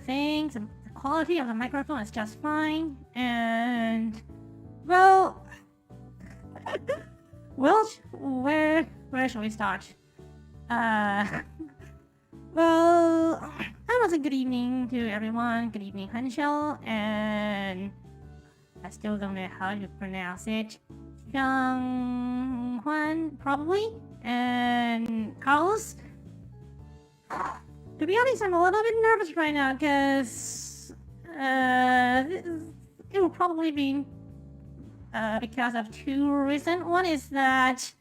think the quality of the microphone is just fine. And well, where shall we start? Well, I want to say good evening to everyone. Good evening, Hanshel, and I still don't know how to pronounce it. Huan, probably, and Carlos. To be honest, I'm a little bit nervous right now because it will probably be because of two reasons. One is that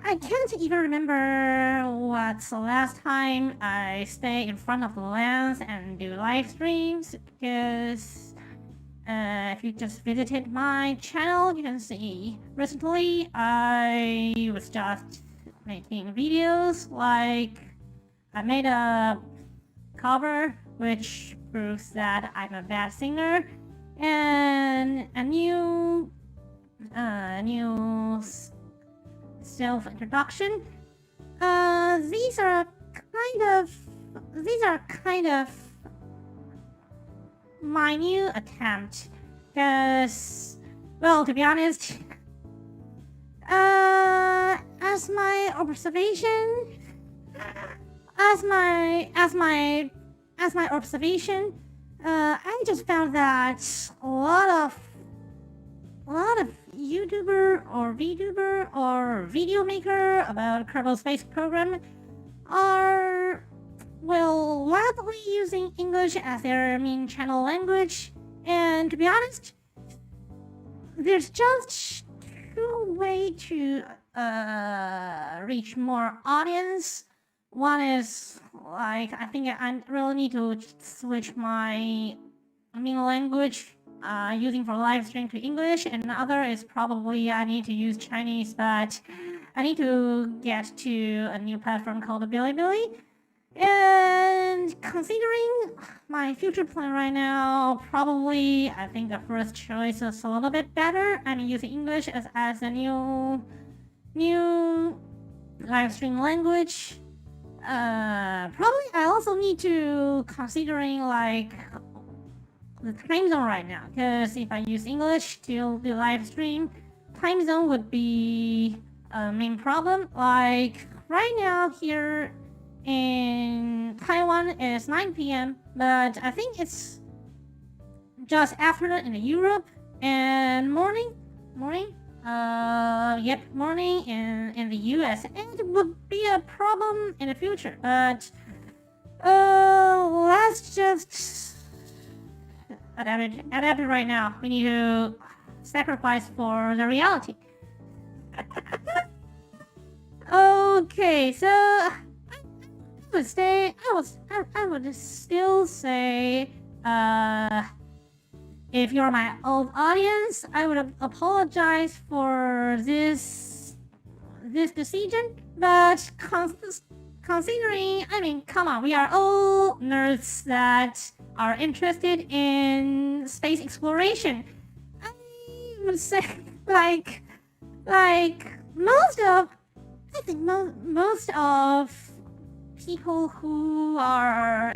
I can't even remember what's the last time I stayed in front of the lens and do live streams, because if you just visited my channel, you can see recently I was just making videos. Like, I made a cover which proves that I'm a bad singer, and a new self-introduction. These are kind of my new attempt, because, well, to be honest, as my observation, I just found that a lot of YouTuber or VTuber or video maker about Kerbal Space Program are, well, widely using English as their main channel language. And to be honest, there's just two ways to reach more audience. One is, like, I think I really need to switch my main language using for live stream to English, and the other is probably I need to use Chinese, but I need to get to a new platform called Bilibili. And considering my future plan right now, probably I think the first choice is a little bit better. I mean, using English as a new live stream language. Probably I also need to considering like the time zone right now, because if I use English to do live stream, time zone would be a main problem. Like right now here in Taiwan is 9 p.m, but I think it's just afternoon in Europe, and morning morning in the US, and it would be a problem in the future. But let's just adapt it right now. We need to sacrifice for the reality. Okay, so I would still say, if you're my old audience, I would apologize for this decision. But considering, I mean, come on, we are all nerds that are interested in space exploration. I would say, like most of people who are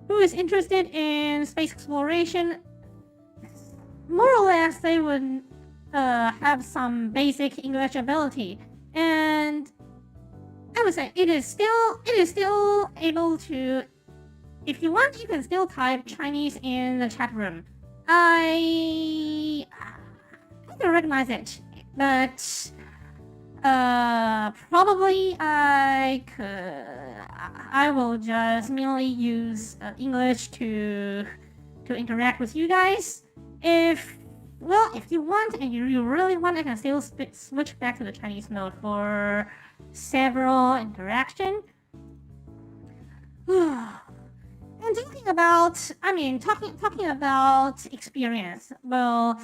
who is interested in space exploration, more or less they would have some basic English ability, and I would say it is still able to. If you want, you can still type Chinese in the chat room. I don't recognize it, but probably I will just merely use English to interact with you guys. If you want and you really want, I can still switch back to the Chinese mode for several interaction. And talking about experience. Well,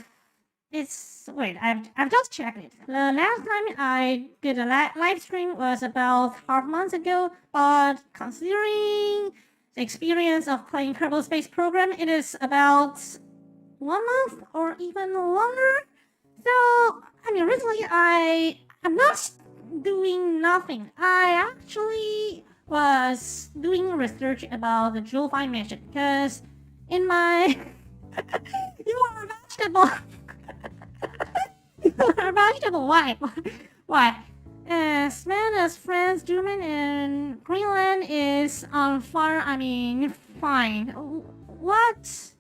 I've just checked it. The last time I did a live stream was about half months ago, but considering the experience of playing Kerbal Space Program, it is about 1 month or even longer. So, I mean, recently I'm not doing nothing. I actually was doing research about the Jool5 mission because in my you are a vegetable. You are a vegetable. Why? Why? As France, German, and Greenland is on fire. I mean, fine. What?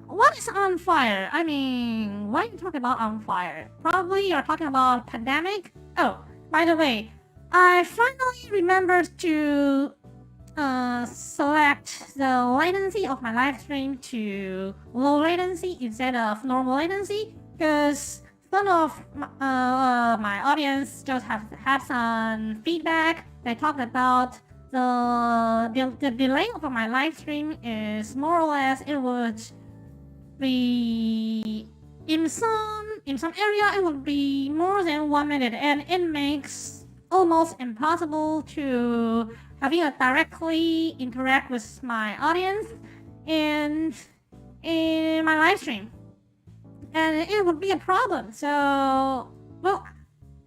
What is on fire? I mean, what are you talking about on fire? Probably you're talking about pandemic. Oh, by the way, I finally remembered to select the latency of my live stream to low latency instead of normal latency because some of my audience just have had some feedback. They talked about the delay of my live stream is more or less it would be in some area it would be more than 1 minute, and it makes almost impossible to having a directly interact with my audience in my live stream, and it would be a problem. So, well,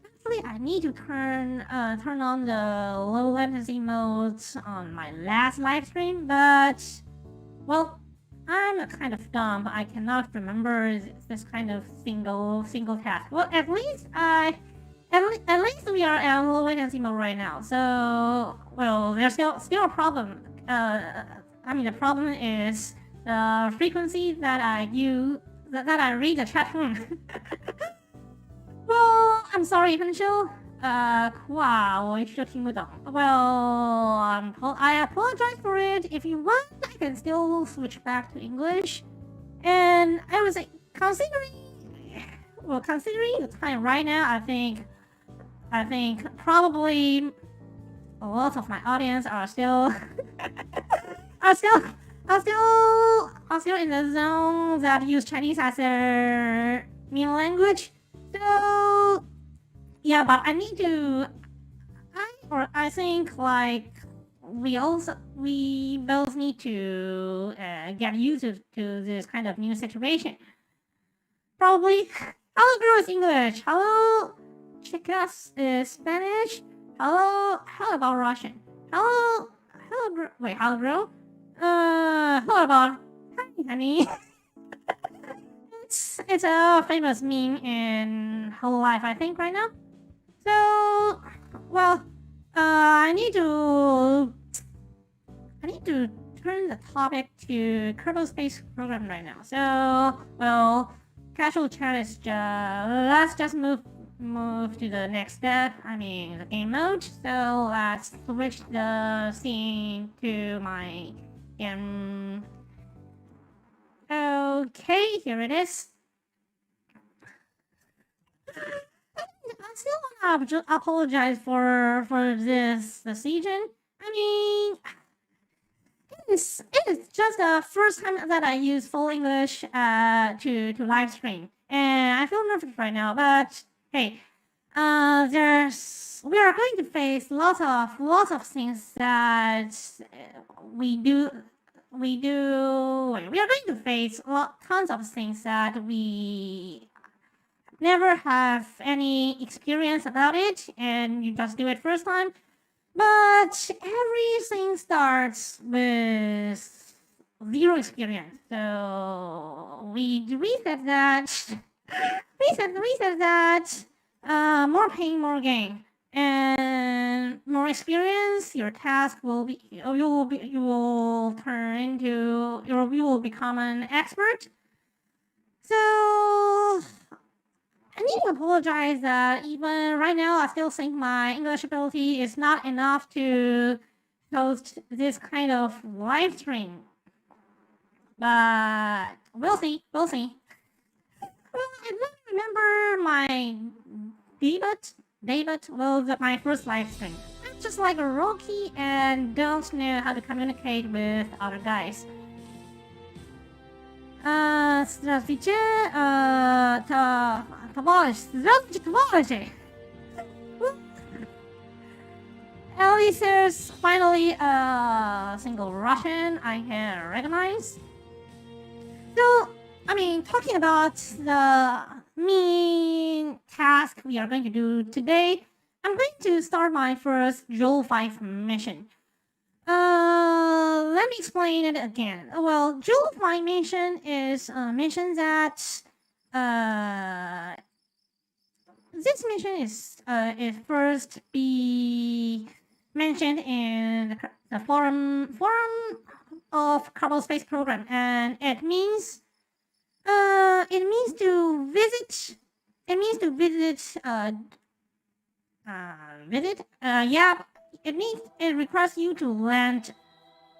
actually, I need to turn on the low latency modes on my last live stream, but well, I'm kind of dumb. I cannot remember this kind of single task. Well, at least we are at low latency mode right now. So, well, there's still a problem. I mean, the problem is the frequency that I use that I read the chat room. Well, I'm sorry, Henshu. 哇，我一直都听不懂。Well, I apologize for it. If you want, I can still switch back to English. And I was considering the time right now, I think probably a lot of my audience are still are still in the zone that use Chinese as their main language. So yeah, but I think like we both need to get used to this kind of new situation. Probably. Hello, girl is English. Hello, chicas is Spanish. How about Russian? Hello, girl. How about hi, honey? It's a famous meme in whole life, I think, right now. So, well, I need to turn the topic to Kerbal Space Program right now. So, well, casual chat is let's just move to the next step. I mean, the game mode. So let's switch the scene to my game. Okay, here it is. I still want to apologize for this decision. I mean, it is just the first time that I use full English to live stream, and I feel nervous right now. But hey, we are going to face lots of things that we are going to face tons of things that we never have any experience about it, and you just do it first time. But everything starts with zero experience. So we said that more pain, more gain, and more experience. Your task will be you will become an expert. So I need to apologize that even right now I still think my English ability is not enough to host this kind of live stream. But we'll see. Well, I don't remember my debut. Well, my first live stream. I'm just like a rookie and don't know how to communicate with other guys. Здравствуйте, товарищи. At least there's finally a single Russian I can recognize. So, I mean, talking about the main task we are going to do today, I'm going to start my first Jool5 mission. Let me explain it again. Well, Jool5 mission is a mission that this mission is first be mentioned in the forum of Kerbal Space Program, and it means to visit. It means to visit. Yeah. It requires you to land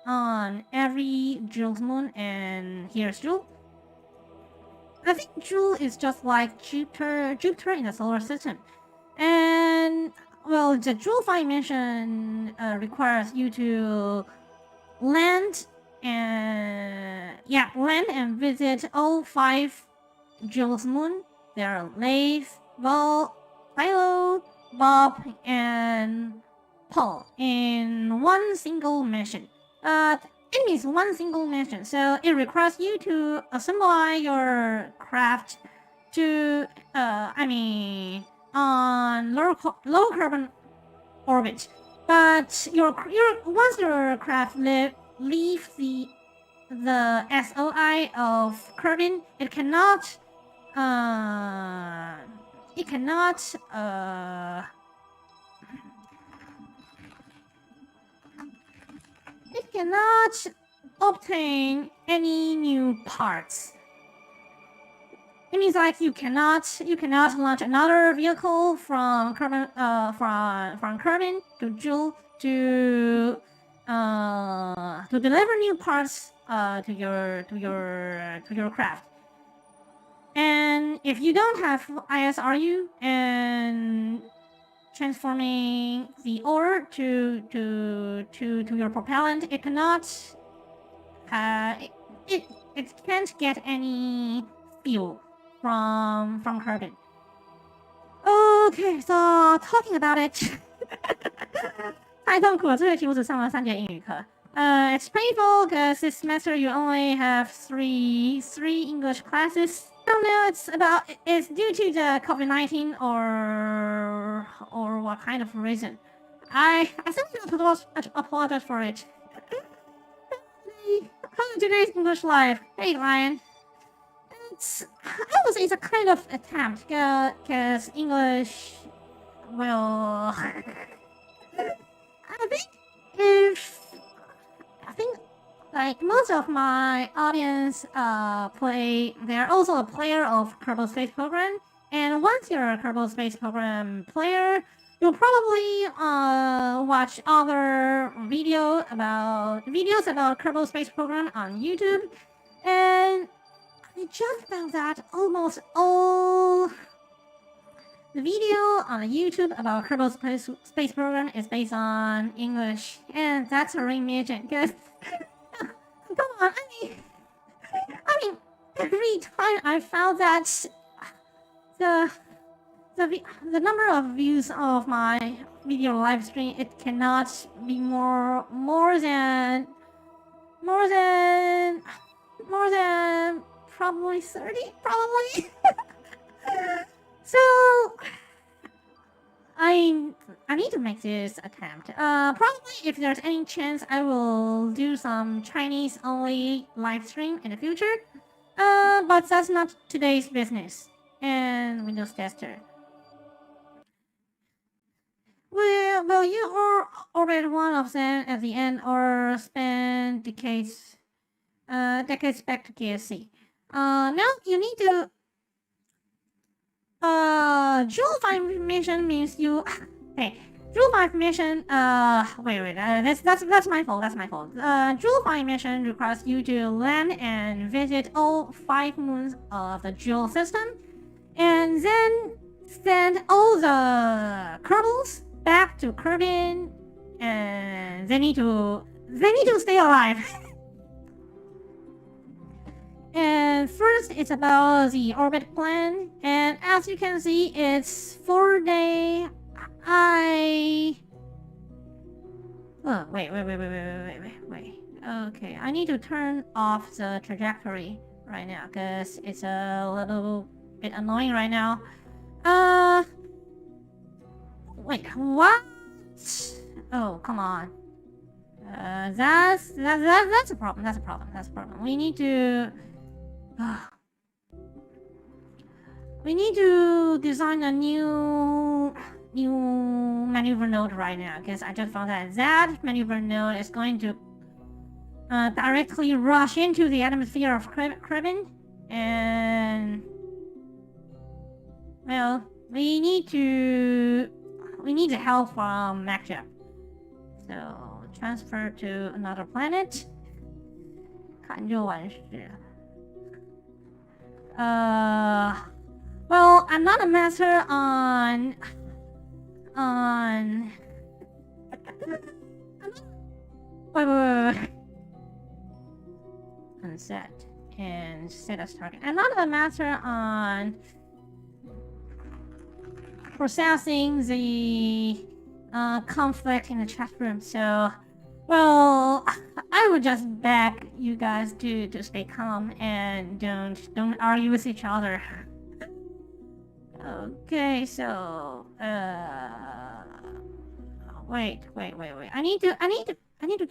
on every Jool's moon, and here's Jool. I think Jool is just like Jupiter in the solar system, and well, the Jool5 mission requires you to land and visit all 5 Jool's moon. There are Leif, Vol, Philo, Bob, and Paul in one single mission. It means one single mission, so it requires you to assemble your craft to, on low carbon orbit. But once your craft leaves the SOI of Kerbin, it cannot obtain any new parts. It means like you cannot launch another vehicle from Kerbin to Jool to deliver new parts to your craft. And if you don't have ISRU and transforming the ore to your propellant, it cannot it can't get any fuel from Kerbin. Okay, so talking about it. 太痛苦了，这学期我只上了3节英语课。It's painful because this semester you only have three English classes. I don't know it's due to the COVID-19 or what kind of reason. I simply apologize for it. How today's English life? Hey Ryan. I would say it's a kind of attempt because English, well, I think like most of my audience they're also a player of Kerbal Space Program, and once you're a Kerbal Space Program player, you'll probably watch other videos about Kerbal Space Program on YouTube, and I just found that almost all the video on YouTube about Kerbal Space Program is based on English, and that's a remission, because come on, I mean, every time I found that the number of views of my video live stream, it cannot be more than probably 30, probably. So I need to make this attempt. Probably if there's any chance, I will do some Chinese only live stream in the future. But that's not today's business. And Windows Tester. Will you orbit one of them at the end, or spend decades back to KSC? No, you need to. Jool5 mission means you. Hey, Jool5 mission. Wait. That's my fault. Jool5 mission requires you to land and visit all 5 moons of the Jool system, and then send all the Kerbals back to Kerbin, and they need to stay alive. And first, it's about the orbit plan, and as you can see, it's 4-day. Oh, wait. Okay, I need to turn off the trajectory right now, because it's a little bit annoying right now. Wait, what? Oh, come on. That's a problem. That's a problem. We need to design a new maneuver node right now, because I just found that maneuver node is going to directly rush into the atmosphere of Kribin, and well, we need the help from Makjab. So transfer to another planet. 看就完事。Well, I'm not a master on. Wait. Unset and set as target. I'm not a master on processing the conflict in the chat room, so well, I would just beg you guys to stay calm and don't argue with each other. Okay, so wait. I need to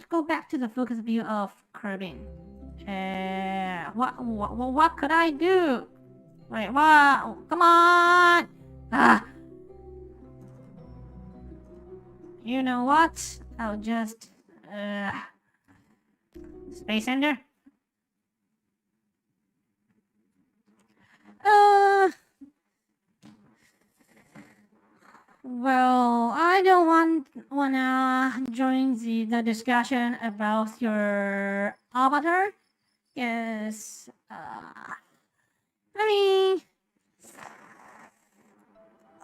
go back to the focus view of Kerbin. What could I do? Wait, what? Come on! You know what? I'll just Space Ender. Well, I don't wanna join the discussion about your avatar, because I mean,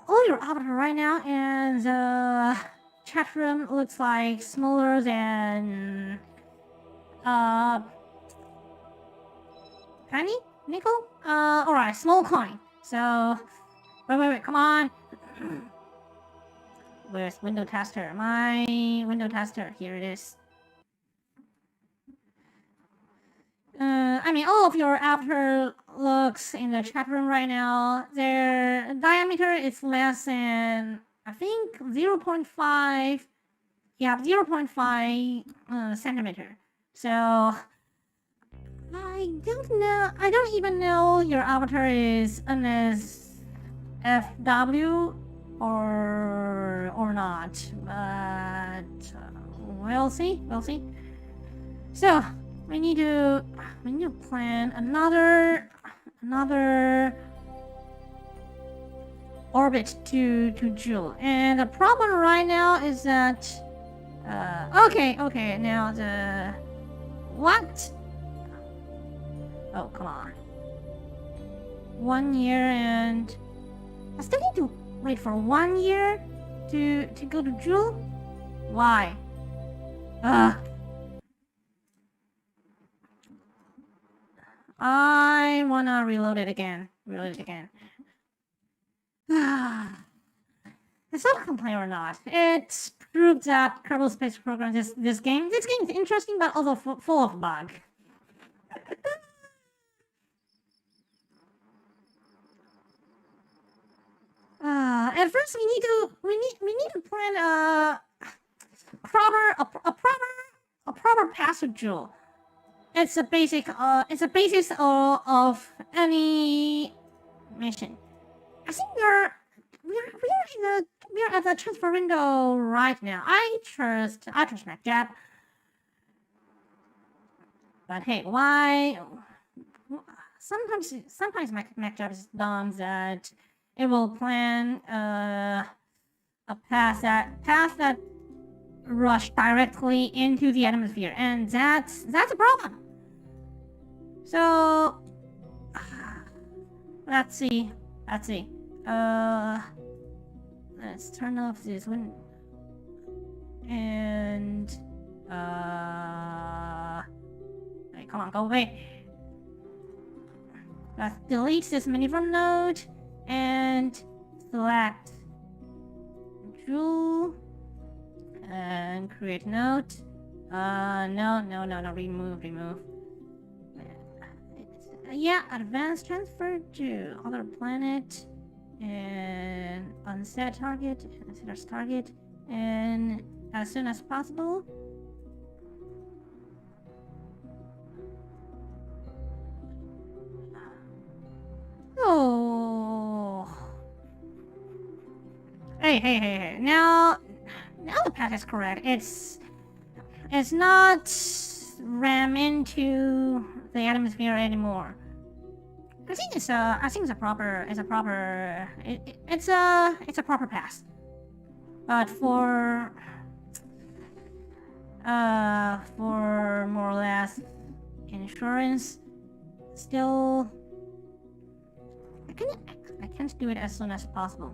all your avatar right now and the chat room looks like smaller than penny, nickel. Alright, small coin. So wait, come on. Where's window tester? My window tester. Here it is. I mean, all of your avatar looks in the chat room right now, their diameter is less than, I think, 0.5. Yeah, 0.5 centimeter. So I don't know. I don't even know your avatar is NSFW or not, but we'll see. So we need to plan another orbit to Jool, and the problem right now is that okay, now the what? Oh, come on. 1 year, and I still need to wait for 1 year to go to Jool? Why? I wanna reload it again. It's not a complaint or not. It proves that Kerbal Space Program this game is interesting, but also full of bugs. At first we need to plan a proper path to Jool. It's a basis of any mission. I think we're at the transfer window right now. I trust Makjab. But hey, why? Sometimes Makjab is dumb that it will plan a path that rush directly into the atmosphere, and that's a problem. So let's see. Let's turn off this one, and hey, come on, go away. Let's delete this maneuver node and select Jool and create node. No, remove. Yeah, advanced transfer to other planet and unset target, and as soon as possible Hey. Now the path is correct. It's not ram into the atmosphere anymore. I think it's a proper pass. But for more or less insurance, still I can't do it as soon as possible.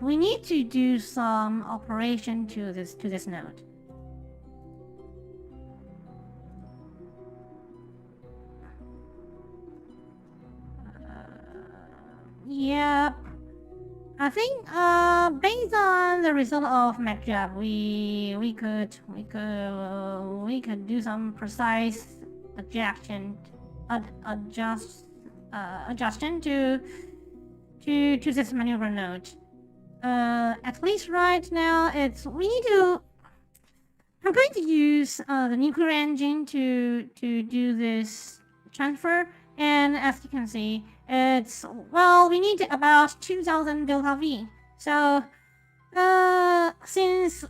We need to do some operation to this node. Yep. I think based on the result of MacJab, we could do some precise adjustment to this maneuver node. At least right now, I'm going to use the nuclear engine to do this transfer, and as you can see, we need about 2000 delta V. So since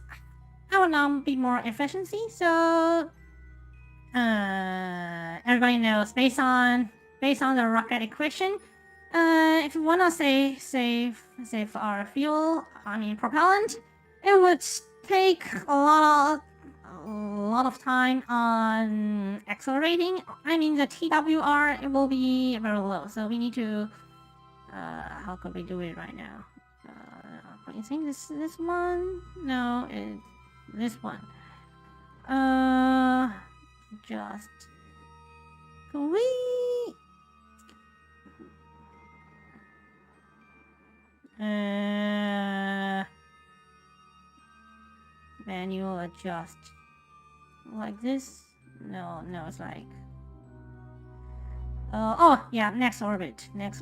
I want to be more efficiency, so everybody knows based on the rocket equation, if we wanna save our fuel, propellant, it would take a lot of time on accelerating. The TWR, it will be very low, so we need to how could we do it right now? I think this one? No, it's this one. Just can we manual adjust like this? No, it's like oh yeah, next orbit. We need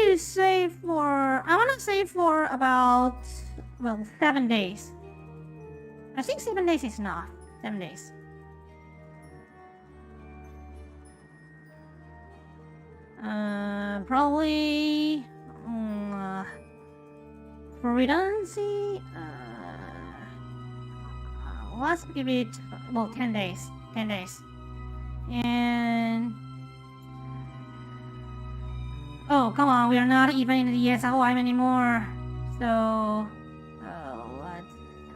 to save for, I want to save for about 7 days. I think 7 days is enough. 7 days. Probably for redundancy, let's give it 10 days. And oh, come on, we are not even in the SLI anymore. So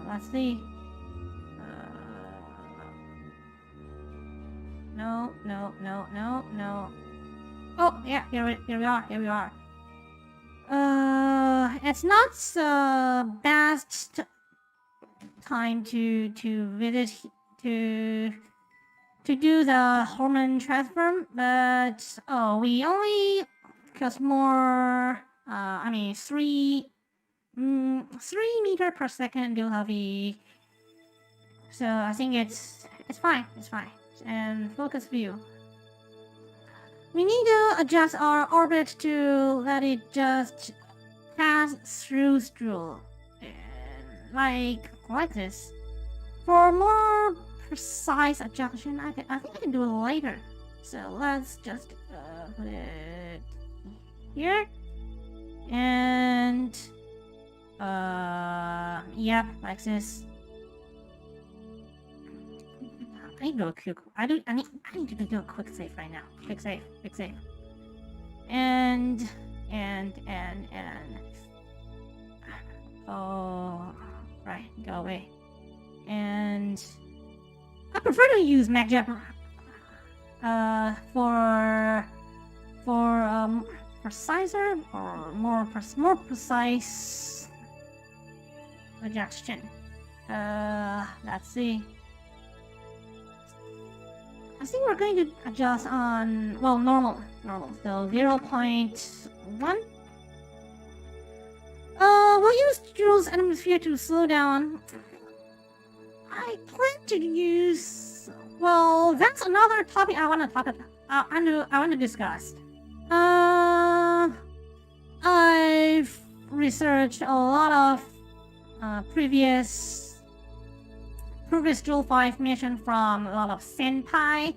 let's see. No. Oh yeah, here we are. It's not the best time to visit to do the hormone transfer, but we only cost more. 3 meter per second delta V. So I think it's fine. And focus view. We need to adjust our orbit to let it just pass through Jool, like this. For more precise adjustment, I think I can do it later. So let's just put it here, and yeah, like this. I need to do a quick. I need to do a quick save right now. Quick save. And oh, right, go away. And I prefer to use MacJab for preciser or more precise adjustment. Let's see. I think we're going to adjust on normal. So 0.1. We'll use Jool's atmosphere to slow down. I plan to use. That's another topic I want to talk about. I want to discuss. I've researched a lot of previous Jool5 mission from a lot of senpai.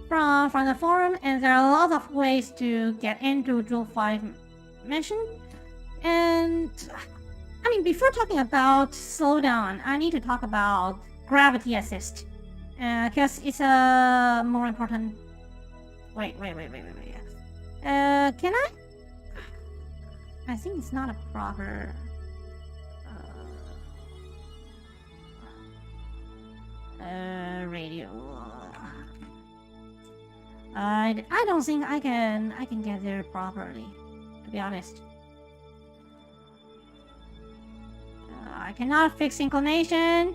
from the forum, and there are lots of ways to get into Jool5 mission. And I mean, before talking about slowdown, I need to talk about gravity assist, because it's a more important. Wait. Can I? I think it's not a proper. Radio. I don't think I can get there properly, to be honest. I cannot fix inclination.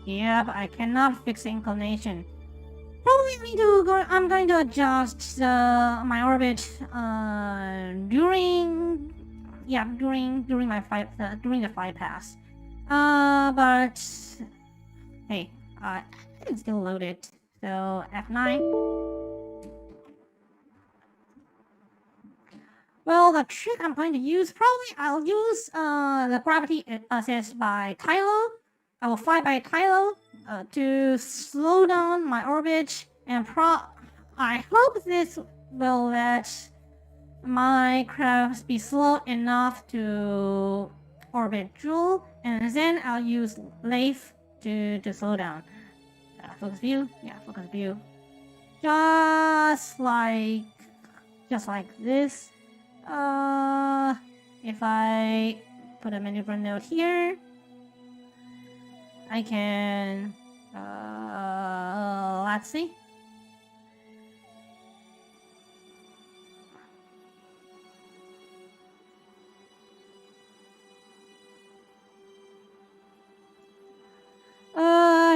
Yep, I cannot fix inclination. Probably need to go. I'm going to adjust my orbit during my during the flight pass. But hey, I can still load it. So F9. Well, the trick I'm going to use, probably I'll use the gravity assist by Tylo. I will fly by Tylo to slow down my orbit, and I hope this will let my craft be slow enough to orbit Jool, and then I'll use Lathe to slow down. Focus view, yeah, focus view. Just like this. If I put a maneuver node here, I can, let's see.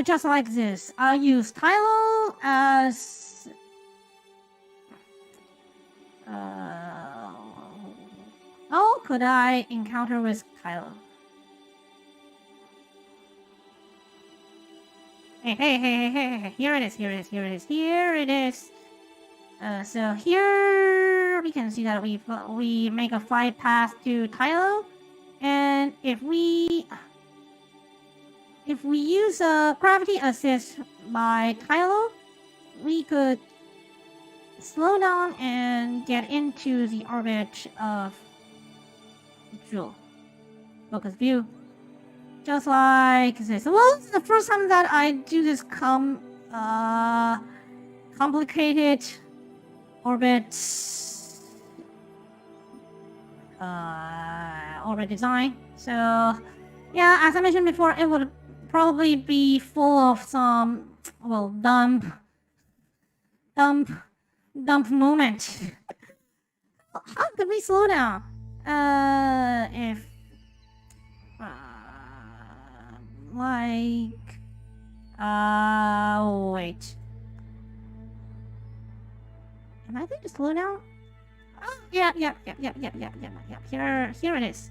Just like this. I'll use Tylo as, how could I encounter with Tylo? Hey, here it is. So here we can see that we make a flight path to Tylo, and if we use a gravity assist by Tylo, we could slow down and get into the orbit of Jool. Focus view. Just like this. Well, this is the first time that I do this complicated orbit design. So yeah, as I mentioned before, it would probably be full of some, well, dump moment. How could we slow down? If wait. Am I going to slow down? Oh, yeah. Here it is.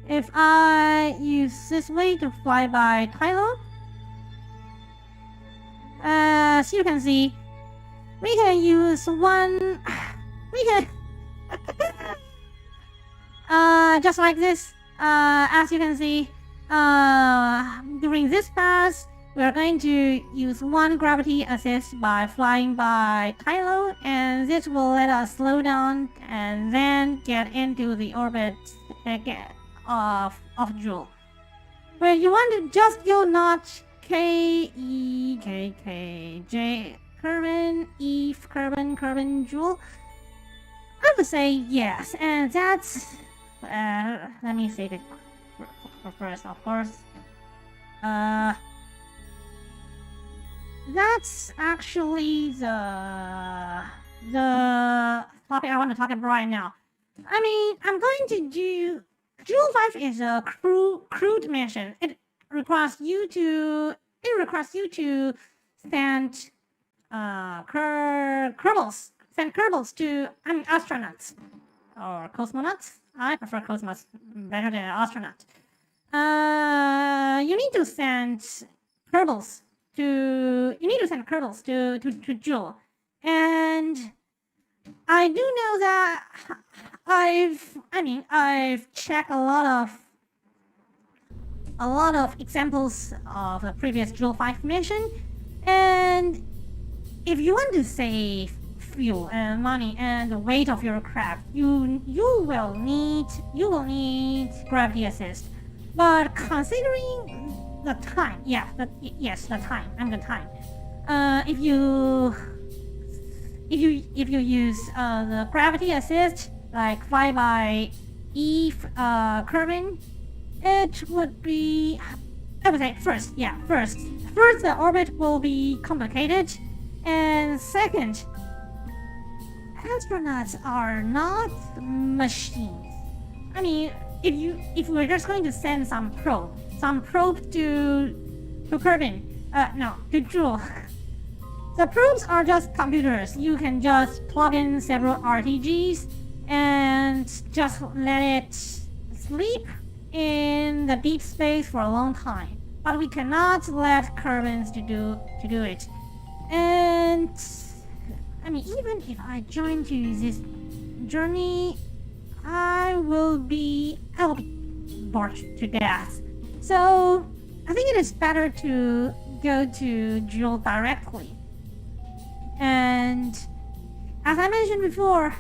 If I use this way to fly by Tylo, as you can see, we can use one. We can just like this. As you can see, during this pass, we are going to use one gravity assist by flying by Tylo, and this will let us slow down and then get into the orbit of Jool. But you want to just go notch J Kerbin Jool? I would say yes, and that's let me say it first, of course. That's actually the topic I want to talk about right now. I mean, I'm going to do Jool5 is a crude mission. It requires you to send Kerbals to astronauts or cosmonauts. I prefer cosmonauts better than astronauts. You need to send Kerbals to Jool, and I do know that I've checked a lot of a lot of examples of the previous Jool5 mission, and if you want to save fuel and money and the weight of your craft, you will need gravity assist. But considering the time, the time, if you use the gravity assist like fly by Eve curving, it would be, I would say first the orbit will be complicated, and second, astronauts are not machines. I mean, if we're just going to send some probe to Jool, the probes are just computers. You can just plug in several RTGs and just let it sleep in the deep space for a long time. But we cannot let Kerbins to do it. And I mean, even if I join to this journey, I will be bored to death. So I think it is better to go to Jool directly. And as I mentioned before,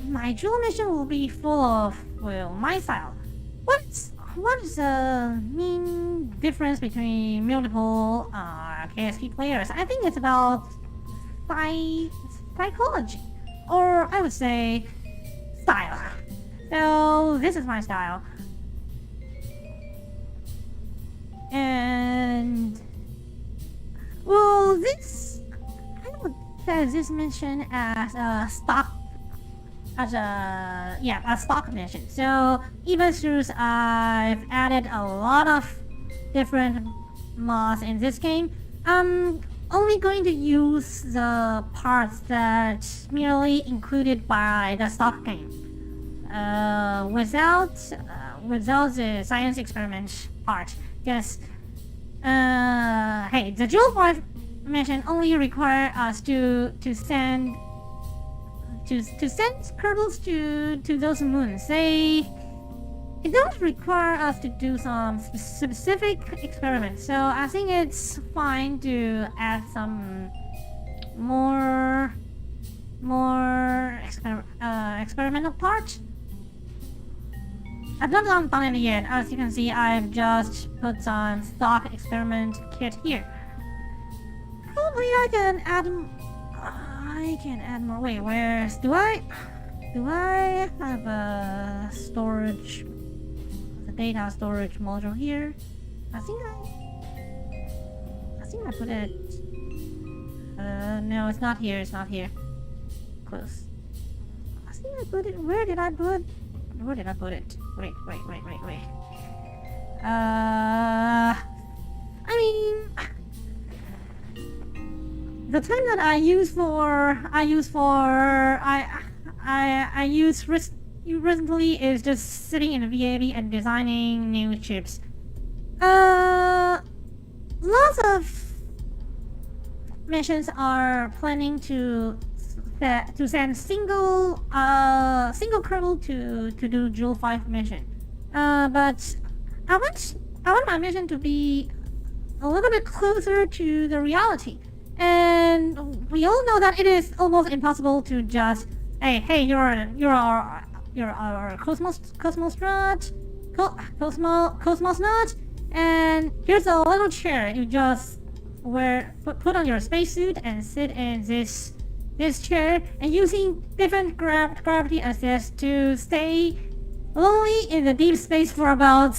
my Jool mission will be full of, well, my style. What is the main difference between multiple KSP players? I think it's about psychology, or I would say style. So this is my style, and well, I would say this mission as a stock. A stock mission. So even though I've added a lot of different mods in this game, I'm only going to use the parts that merely included by the stock game, without the science experiment part. Because hey, the Jool5 mission only require us to send Kerbals to those moons. It don't require us to do some specific experiments. So I think it's fine to add some more experimental parts. I've not done it yet. As you can see, I've just put some stock experiment kit here. Probably I can add more. Wait, do I have a storage, the data storage module here? I think I put it. No, it's not here. Close. I think I put it. Where did I put it? Wait. I mean, the time that I use recently is just sitting in the VAB and designing new chips. Lots of missions are planning to send single kernel to do Jool5 mission. But I want my mission to be a little bit closer to the reality. And we all know that it is almost impossible to just, hey, you're our cosmonaut, and here's a little chair. You just put on your spacesuit and sit in this chair, and using different gravity assist to stay only in the deep space for about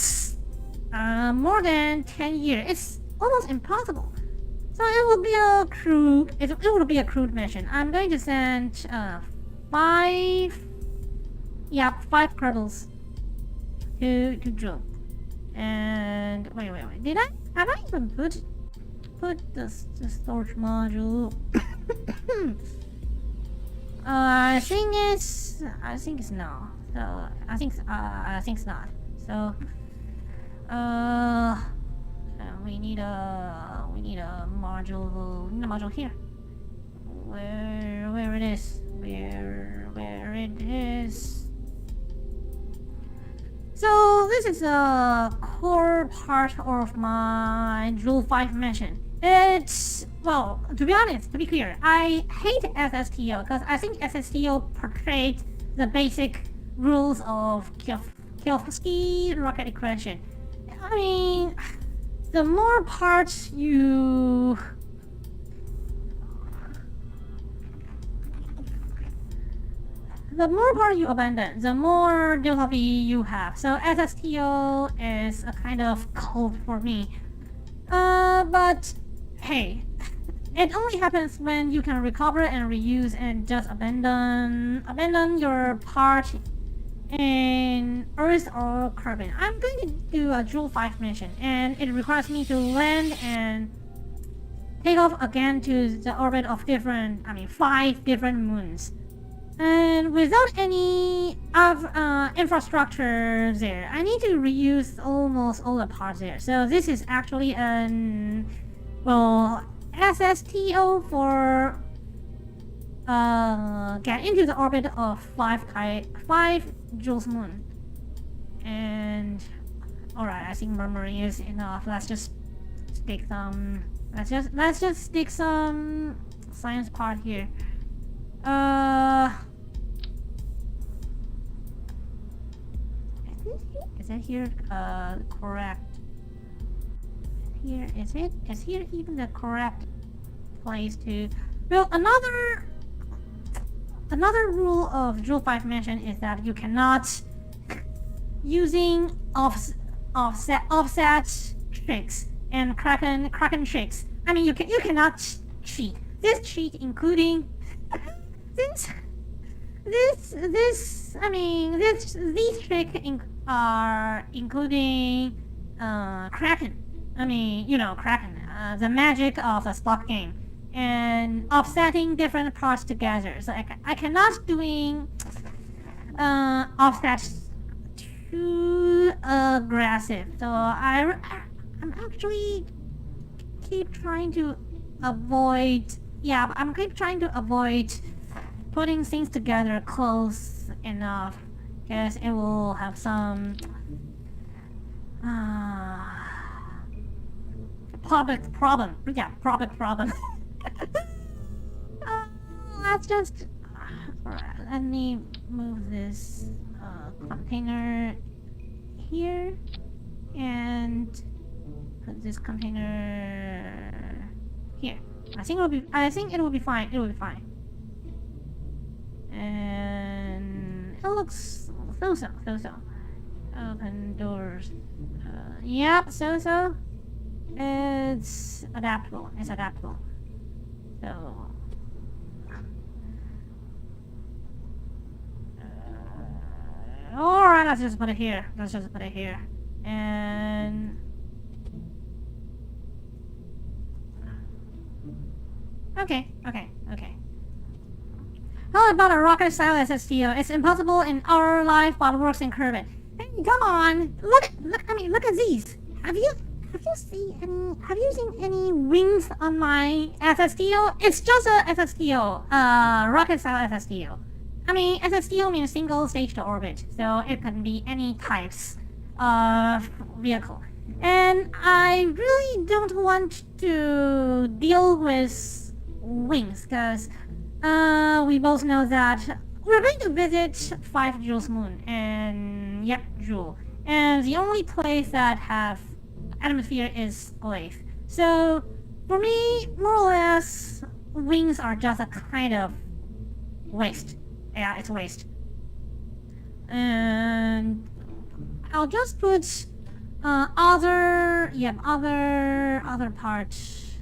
more than 10 years. It's almost impossible. So it will be a crude mission. I'm going to send 5 kernels to Jool. And wait. Have I even put the storage module? I think it's no. So I think it's not. So we need a module here. Where it is? this is a core part of my Jool5 mission. It's, well, to be honest, to be clear, I hate SSTO because I think SSTO portrayed the basic rules of Kielfsky rocket equation. I mean, the more parts you abandon, the more difficulty you have. So SSTO is a kind of code for me. But hey, it only happens when you can recover and reuse and just abandon your part in Earth or Kerbin. I'm going to do a Jool5 mission, and it requires me to land and take off again to the orbit of 5 different moons. And without any infrastructure there, I need to reuse almost all the parts there. So this is actually an, well, SSTO for get into the orbit of 5 Joules moon. And alright, I think murmuring is enough. Let's just stick some science part here. Is it here correct? Here is it? Is here even the correct place to? Well, another rule of Jool5 mission is that you cannot using offset tricks and kraken tricks. I mean, you cannot cheat. This cheat including these tricks are including kraken. I mean, you know, kraken, the magic of the slot game, and offsetting different parts together. So I cannot doing offsets too aggressive. So I'm actually keep trying to avoid. Yeah, I'm keep trying to avoid putting things together close enough, because it will have some public problem. Yeah, public problem. Let's just let me move this container here and put this container here. I think it will be fine. It will be fine. And it looks so. Open doors. Yep, so. It's adaptable. So. Alright, let's just put it here. And. Okay. How about a rocket style SSTO? It's impossible in our life, but works in Kerbin. Hey, come on! Look at these. Have you seen any wings on my SSTO? It's just a SSTO, rocket style SSTO. I mean, SSTO means single stage to orbit, so it can be any types of vehicle. And I really don't want to deal with wings, because we both know that we're going to visit 5 Joules moon, and yep, Jool. And the only place that have atmosphere is Earth. So for me, more or less, wings are just a kind of waste. Yeah, it's waste. And I'll just put other parts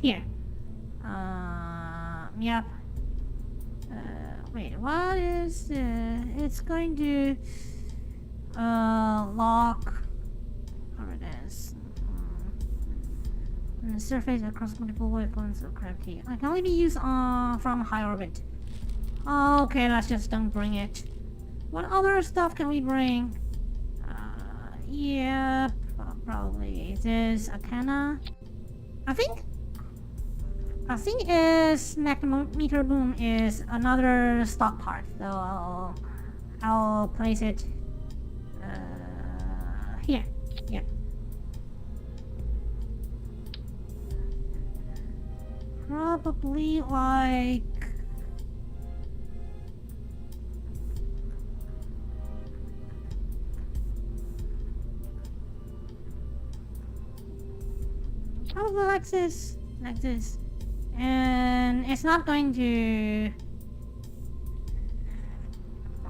here. Yep. Wait, what is it's going to lock. There it is. The surface across multiple wavelengths of gravity. I can only be used from high orbit. Okay, let's just don't bring it. What other stuff can we bring? Yeah, probably this antenna. I think is magnetometer boom is another stock part, so I'll place it Here. Yeah. Probably like... probably like this. Like this. And it's not going to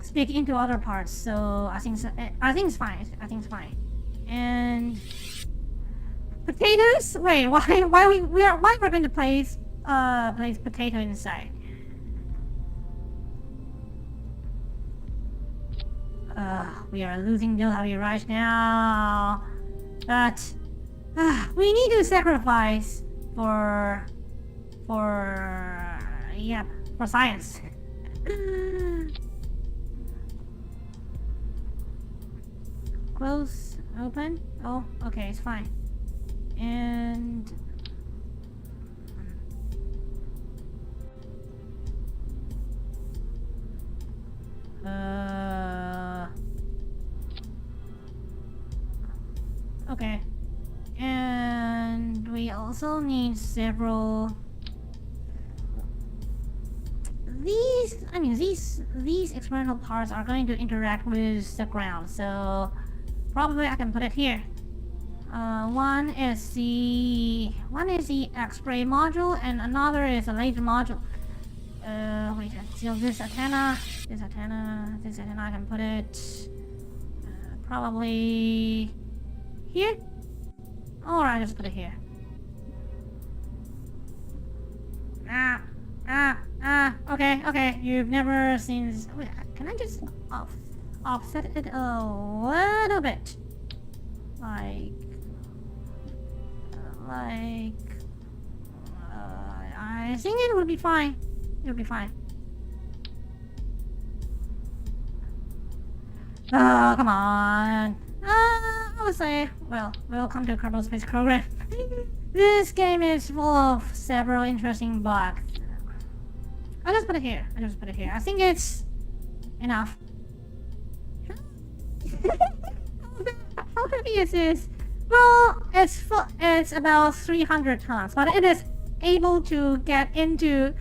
speak into other parts, so I think it's fine. I think it's fine. And potatoes? Wait, why we're going to place potato inside? We are losing Jool5 right now. But we need to sacrifice for science. Close, open. Oh, okay, it's fine. And okay. And we also need several... these experimental parts are going to interact with the ground, so probably I can put it here. One is the X-ray module, and another is a laser module. Wait, so this antenna, I can put it probably here, or I just put it here. Okay, you've never seen this. Wait, can I just offset it a little bit? I think it would be fine. It'll be fine. Oh, come on. I would say, well, welcome to Kerbal Space Program. This game is full of several interesting bugs. I'll just put it here. I think it's enough. How heavy is this? Well, it's about 300 tons, but it is able to get into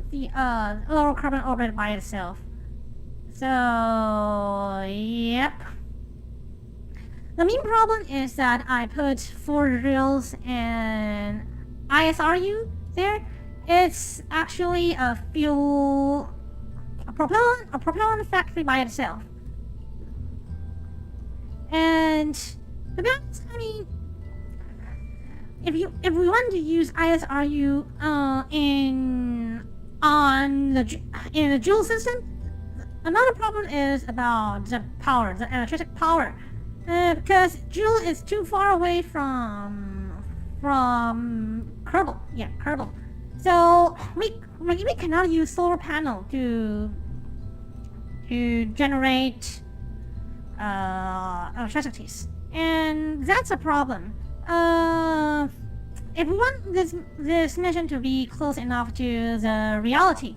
the lower carbon orbit by itself. So, yep. The main problem is that I put 4 drills and ISRU there. It's actually a propellant factory by itself. And to be honest, I mean, if we want to use ISRU in the Jool system, another problem is about the power, the electric power, because Jool is too far away from Kerbal. Yeah, Kerbal. So we cannot use solar panel to generate electricities, and that's a problem. If we want this mission to be close enough to the reality,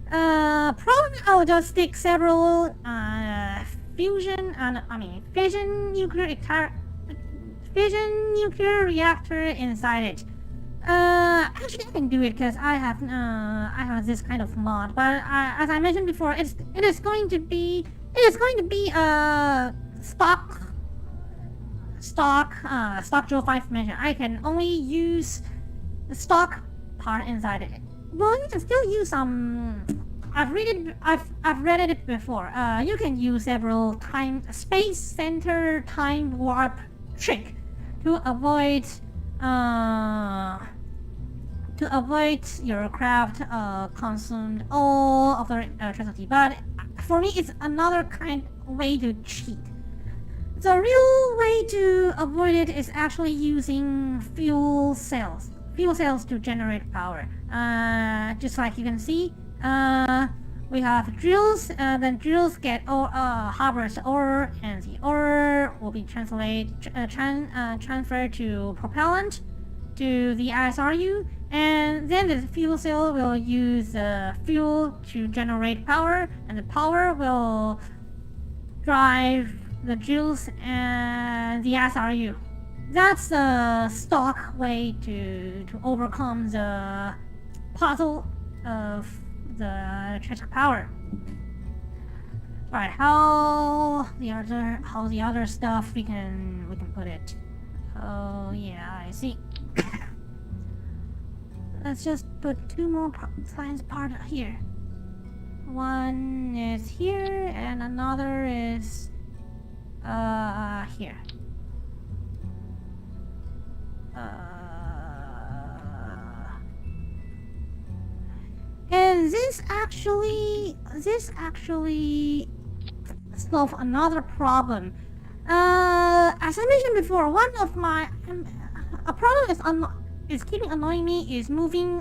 probably I'll just stick several fission nuclear reactor inside it. Actually, I can do it because I have this kind of mod. But as I mentioned before, it is going to be a stock Jool5 mission. I can only use the stock part inside it. Well, you can still use some. I've read it before. You can use several space center time warp trick to avoid your craft consumed all of the electricity. But for me, it's another kind of way to cheat. The real way to avoid it is actually using fuel cells to generate power. Just like you can see, we have drills, then drills get harvest ore, and the ore will be transferred to propellant to the ISRU, and then the fuel cell will use the fuel to generate power, and the power will drive the Jools and the SRU. That's the stock way to overcome the puzzle of the electric power. Right, how the other stuff we can put it. Oh yeah, I see. Let's just put two more science part here. One is here and another is here. And this actually solve another problem. As I mentioned before, one of my a problem is keeping annoying me is moving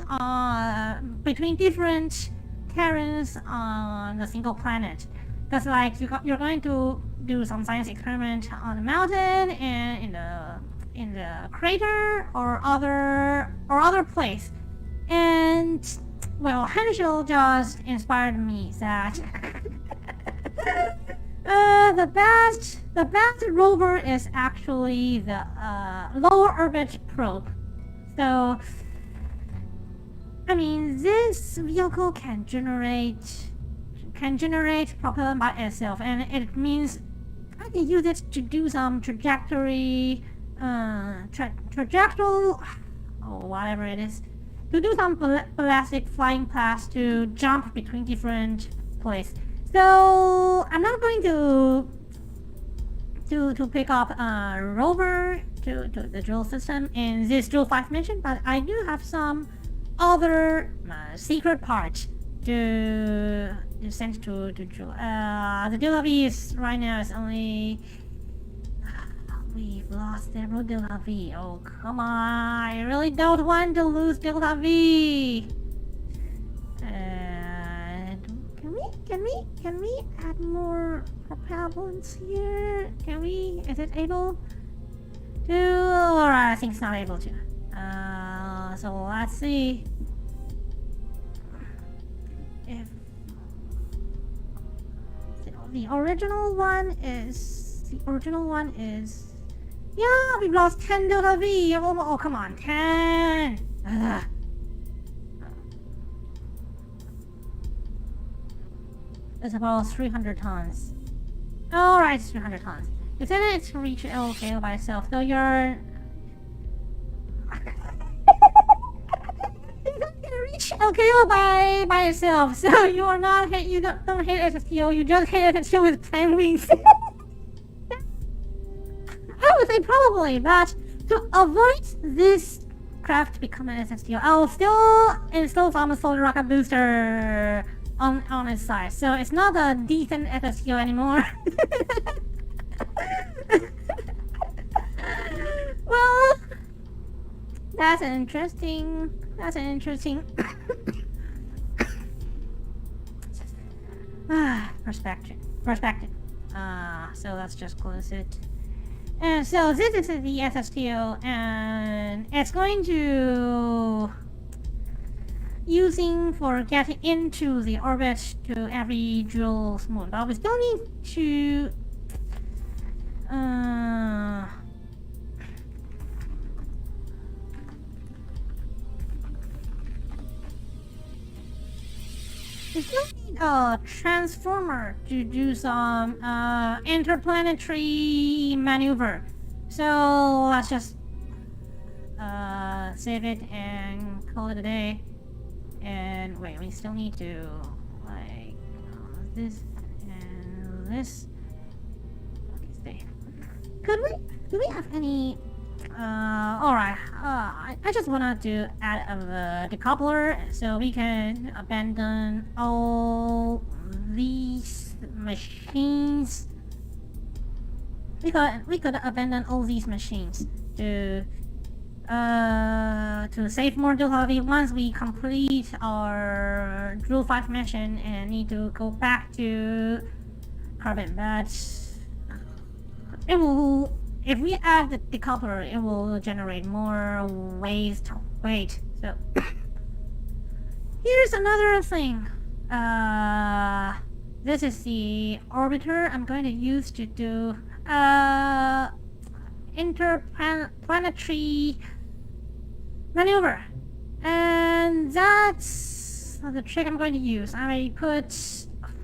between different terrains on a single planet. That's like you're going to do some science experiment on the mountain and in the crater or other place. And well, Henschel just inspired me that the best rover is actually the lower orbit probe. So I mean, this vehicle can generate propellant by itself, and it means I can use it to do some trajectory, whatever it is, to do some ballistic flying paths to jump between different places. So I'm not going to pick up a rover to the Jool system in this Jool5 mission, but I do have some other secret parts to send to Jool. The Jool is right now is only we've lost several Jool. Oh come on! I really don't want to lose Jool. Can we add more propellants here? Can we? Is it able to? Alright, I think it's not able to. So let's see if the original one is yeah, we've lost 10 Jool. Oh come on, 10. Ugh. It's about 300 tons. Alright, 300 tons. You said it's reach LKO by itself, so you're reach LKO by itself, so you are not hit. You don't hit SSTO. You just hit SSTO with 10 wings. I would say probably, but to avoid this craft becoming SSTO, I'll still install some solar rocket booster on its side, so it's not a decent SSTO anymore. Well, that's an interesting perspective. So let's just close it. And so this is the SSTO, and it's going to using for getting into the orbit to every Jool's moon, but we still need to we still need a transformer to do some interplanetary maneuver. So let's just save it and call it a day. And wait, we still need to like this and this. Okay, stay. Do we have any? Alright. I just wanted to add a decoupler so we can abandon all these machines. We could abandon all these machines to save more Jool once we complete our Jool5 mission and need to go back to carbon. But it will, if we add the decoupler, it will generate more waste weight. So here's another thing. this is the orbiter I'm going to use to do interplanetary maneuver. And that's the trick I'm going to use. I put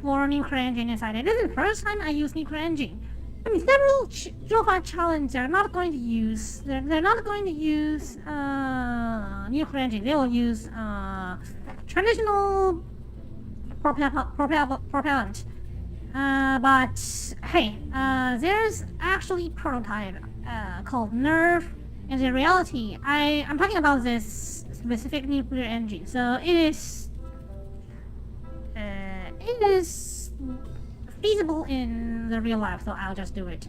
4 nuclear engine inside it. This is the first time I use nuclear engine. I mean, several Jool5 challenges they're not going to use. They're not going to use nuclear engine. They will use traditional propellant. But hey, there's actually prototype called Nerve. And in reality, I'm talking about this specific nuclear engine. So it is feasible in the real life, so I'll just do it.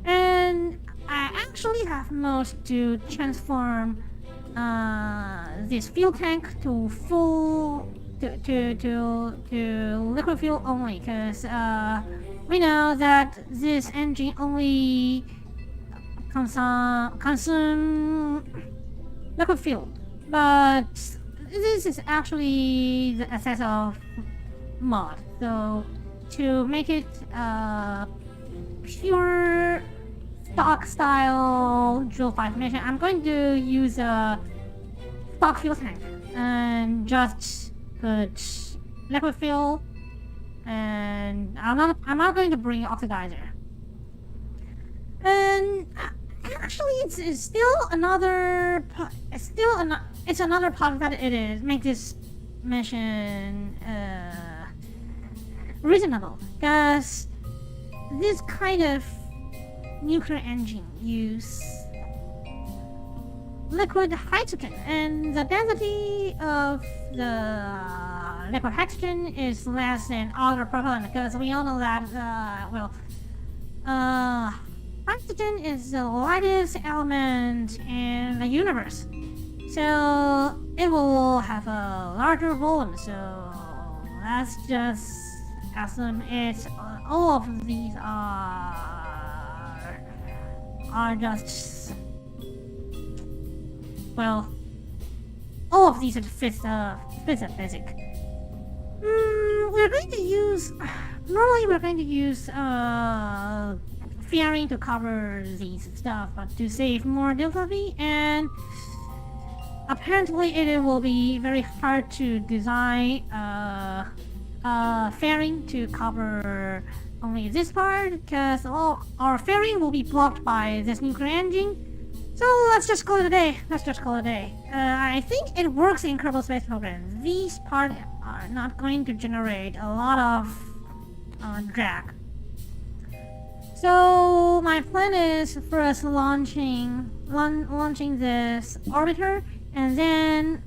And I actually have modes to transform this fuel tank to full to liquid fuel only, because we know that this engine only consume liquid fuel, but this is actually the essence of mod. So to make it pure stock style Jool5 mission, I'm going to use a stock fuel tank and just put liquid fuel, and I'm not going to bring oxidizer. And actually, it's still another it's another part that it is make this mission reasonable, because this kind of nuclear engine use liquid hydrogen, and the density of the liquid hydrogen is less than other propellant, because we all know that hydrogen is the lightest element in the universe, so it will have a larger volume. So let's just assume it's all of these are just, well, all of these fits the basic. We're going to use, normally we're going to use fairing to cover these stuff, but to save more difficulty, and apparently it will be very hard to design fairing to cover only this part, because all our fairing will be blocked by this nuclear engine. So let's just call it a day. I think it works in Kerbal Space Program. These parts are not going to generate a lot of drag. So my plan is first launching this orbiter, and then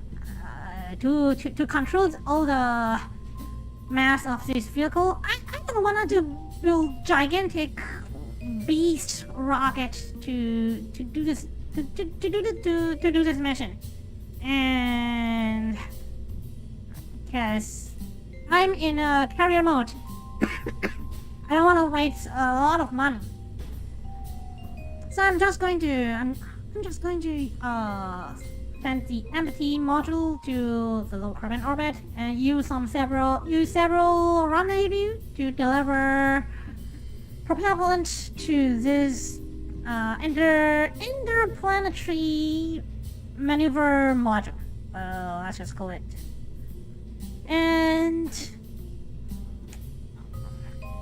to control all the mass of this vehicle, I don't want to build gigantic beast rockets to do this mission, and because I'm in a carrier mode. I don't want to waste a lot of money, so I'm just going to send the empty module to the low carbon orbit and use several rendezvous to deliver propellant to this interplanetary maneuver module. Let's just call it. And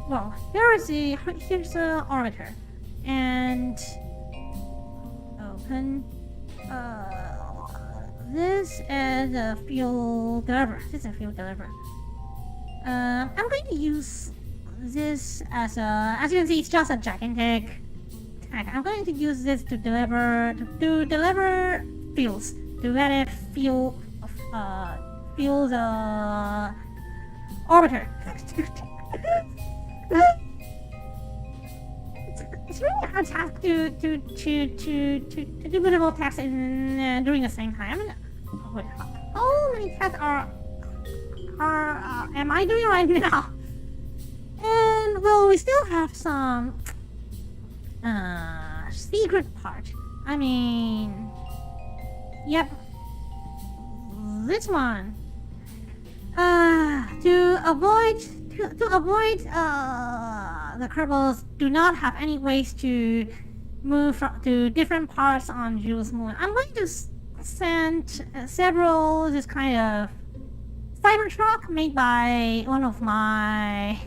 well, here's the orbiter, and open. This is a fuel deliverer. I'm going to use this as you can see, it's just a gigantic tank. I'm going to use this to deliver fuels, to let it fuel the orbiter. It's really hard task to do multiple tasks during the same time. Wait, how many tasks am I doing right now? And well, we still have some secret part. I mean, yep, this one. To avoid to avoid the Kerbals do not have any ways to move to different parts on Jool's moon, I'm going to send several this kind of Cybertruck made by one of my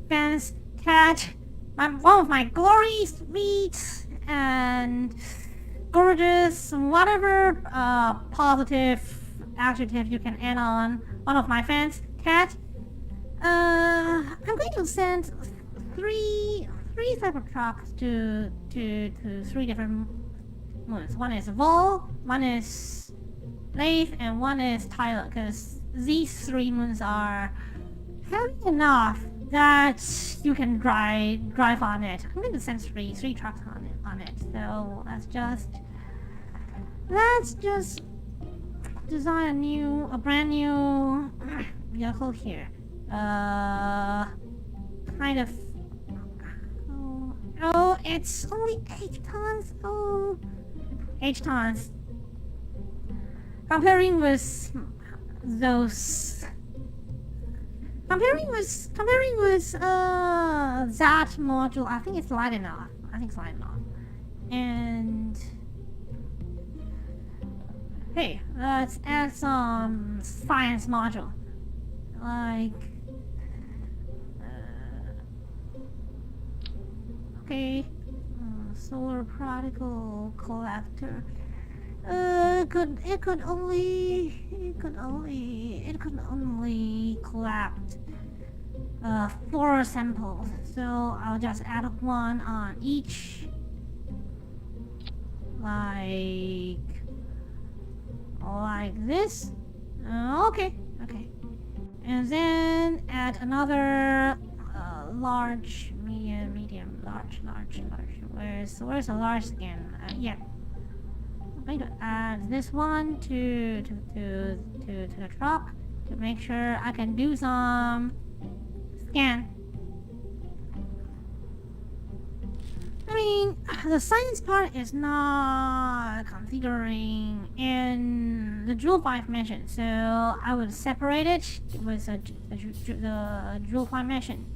fans, Cat. One of my glory, sweet, and gorgeous, whatever positive adjective you can add on one of my fans, Cat. I'm going to send three Cybertrucks to three different moons. One is Vol, one is Lathe, and one is Tyler, because these three moons are heavy enough that you can drive on it. I'm going to send three trucks on it. So let's just design a brand new vehicle here. Kind of. Oh, it's only 8 tons. Oh, 8 tons. Comparing with that module, I think it's light enough. And hey, let's add some science module, like solar particle collector. It could only collect 4 samples, so I'll just add one on each, like this. Okay, and then add another large, medium, large. Where's the large again? Yeah. I'm going to add this one to the truck to make sure I can do some scan. I mean, the science part is not considering in the Jool5 mission, so I would separate it with the Jool5 mission.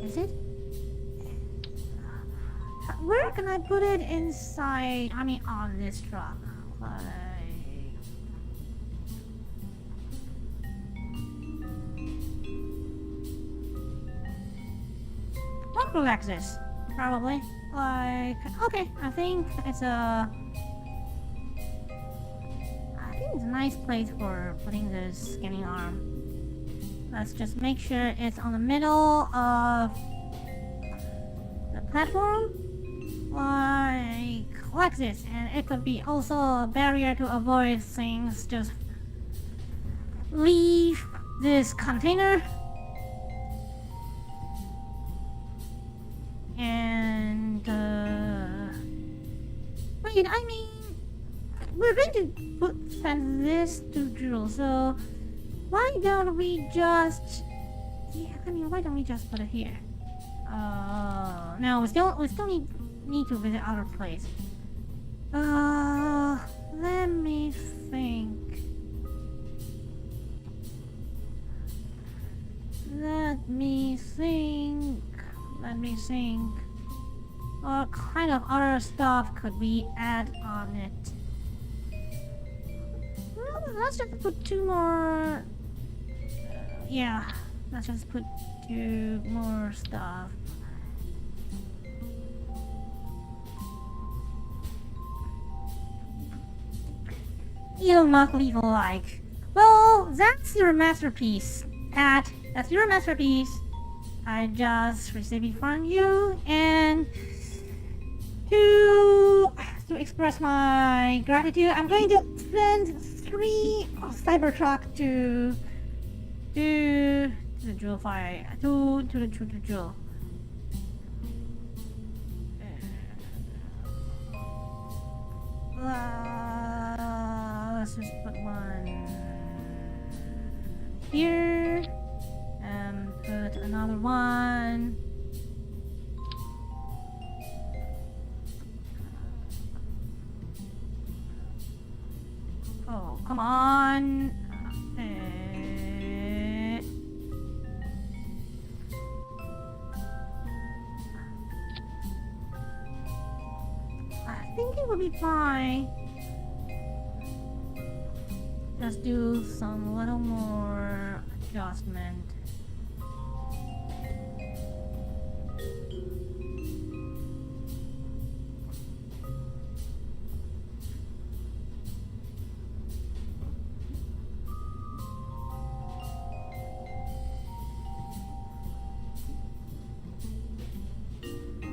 Is it? Where can I put it inside? I mean, on this truck. What collects this? Probably. Okay, I think it's a nice place for putting this scanning arm. Let's just make sure it's on the middle of the platform, like this, and it could be also a barrier to avoid things just leave this container. And wait, I mean, we're going to send this to Jool, so why don't we just put it here? No, we still need to visit other place. Let me think. What kind of other stuff could we add on it? Well, let's just put 2 more. Yeah, let's just put 2 more stuff. Elon Musk like. Well, that's your masterpiece, Pat. That's your masterpiece. I just received it from you, and to express my gratitude, I'm going to send 3 Cybertruck to the Jool5 to the Jool. Let's just put one here and put another one will be fine. Just do some little more adjustment.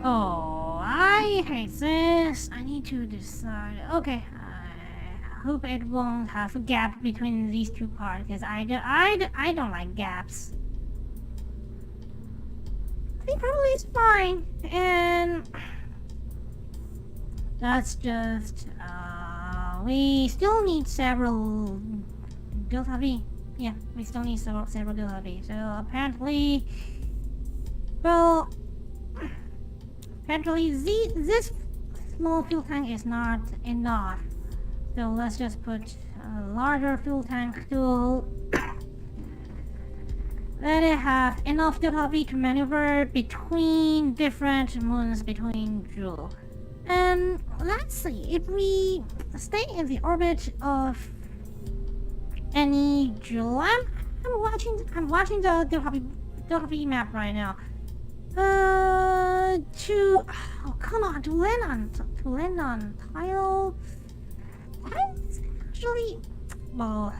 Oh, I hate this. I need to decide. Okay, I hope it won't have a gap between these two parts because I don't like gaps. I think probably it's fine, and that's just we still need several delta V. Yeah, we still need several delta V. So apparently, well. Apparently, this small fuel tank is not enough. So let's just put a larger fuel tank to let it have enough delta V to maneuver between different moons between Jool. And let's see, if we stay in the orbit of any Jool, I'm watching the delta V map right now. Come on, to land on tile. That's actually, well,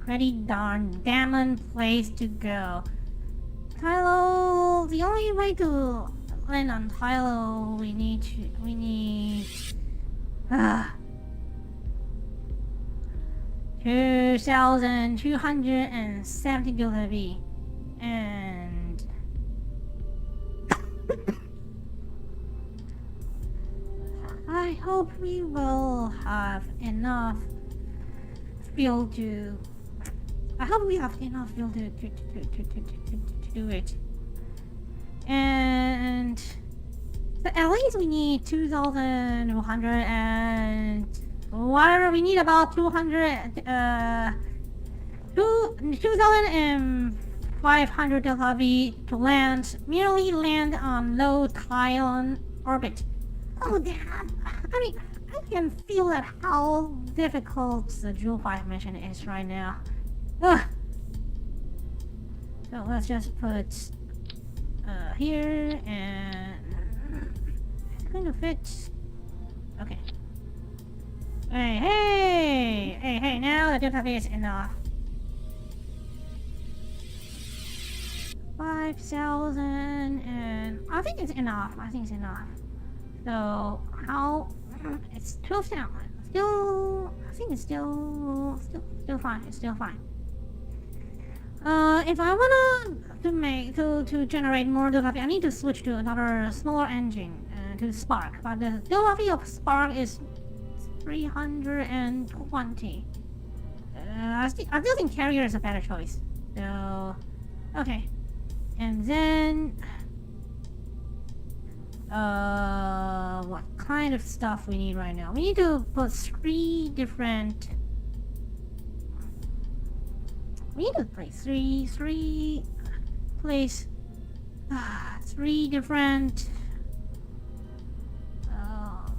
pretty darn damn place to go. Tylo, the only way to land on Tylo, we need 2,270 delta V, and I hope we will have enough fuel to. I hope we have enough fuel to do it. And so at least we need 2,100 and whatever. We need about 2,500 delta V to merely land on low tile orbit. Oh damn! I mean, I can feel that how difficult the Jool5 mission is right now. Ugh. So let's just put here, and it's going to fit. Okay. Hey! Now the delta V is enough. 5,000, and I think it's enough. So how? It's 12,000. Still, I think it's still fine. It's still fine. If I wanna generate more delta V, I need to switch to another smaller engine to Spark. But the delta V of Spark is 320. I still think Carrier is a better choice. So, okay, and then. What kind of stuff we need right now? We need to put three different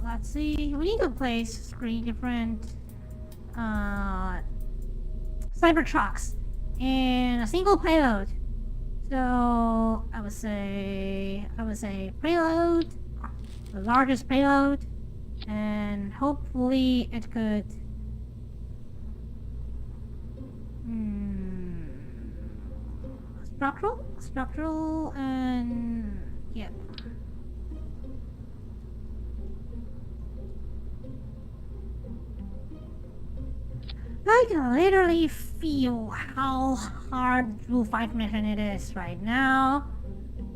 let's see, we need to place three different Cybertrucks in a single payload. So I would say payload, the largest payload, and hopefully it could structural, and yeah. I can literally feel how hard Jool5 mission it is right now.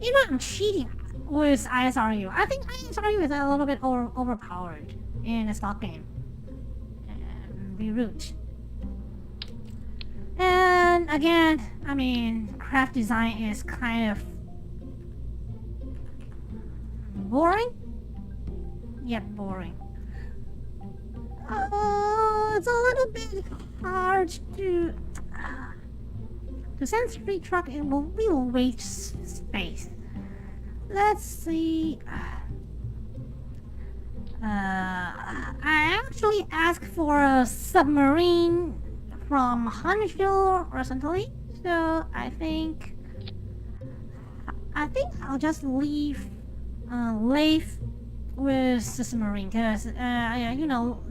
You know, I'm cheating with ISRU. I think ISRU is a little bit overpowered in a stock game. And reroute. And again, I mean, craft design is kind of boring. Yeah, boring. It's a little bit hard to send street truck. We will waste space. Let's see. I actually asked for a submarine from Honshu recently, so I think I'll just leave Leif with the submarine because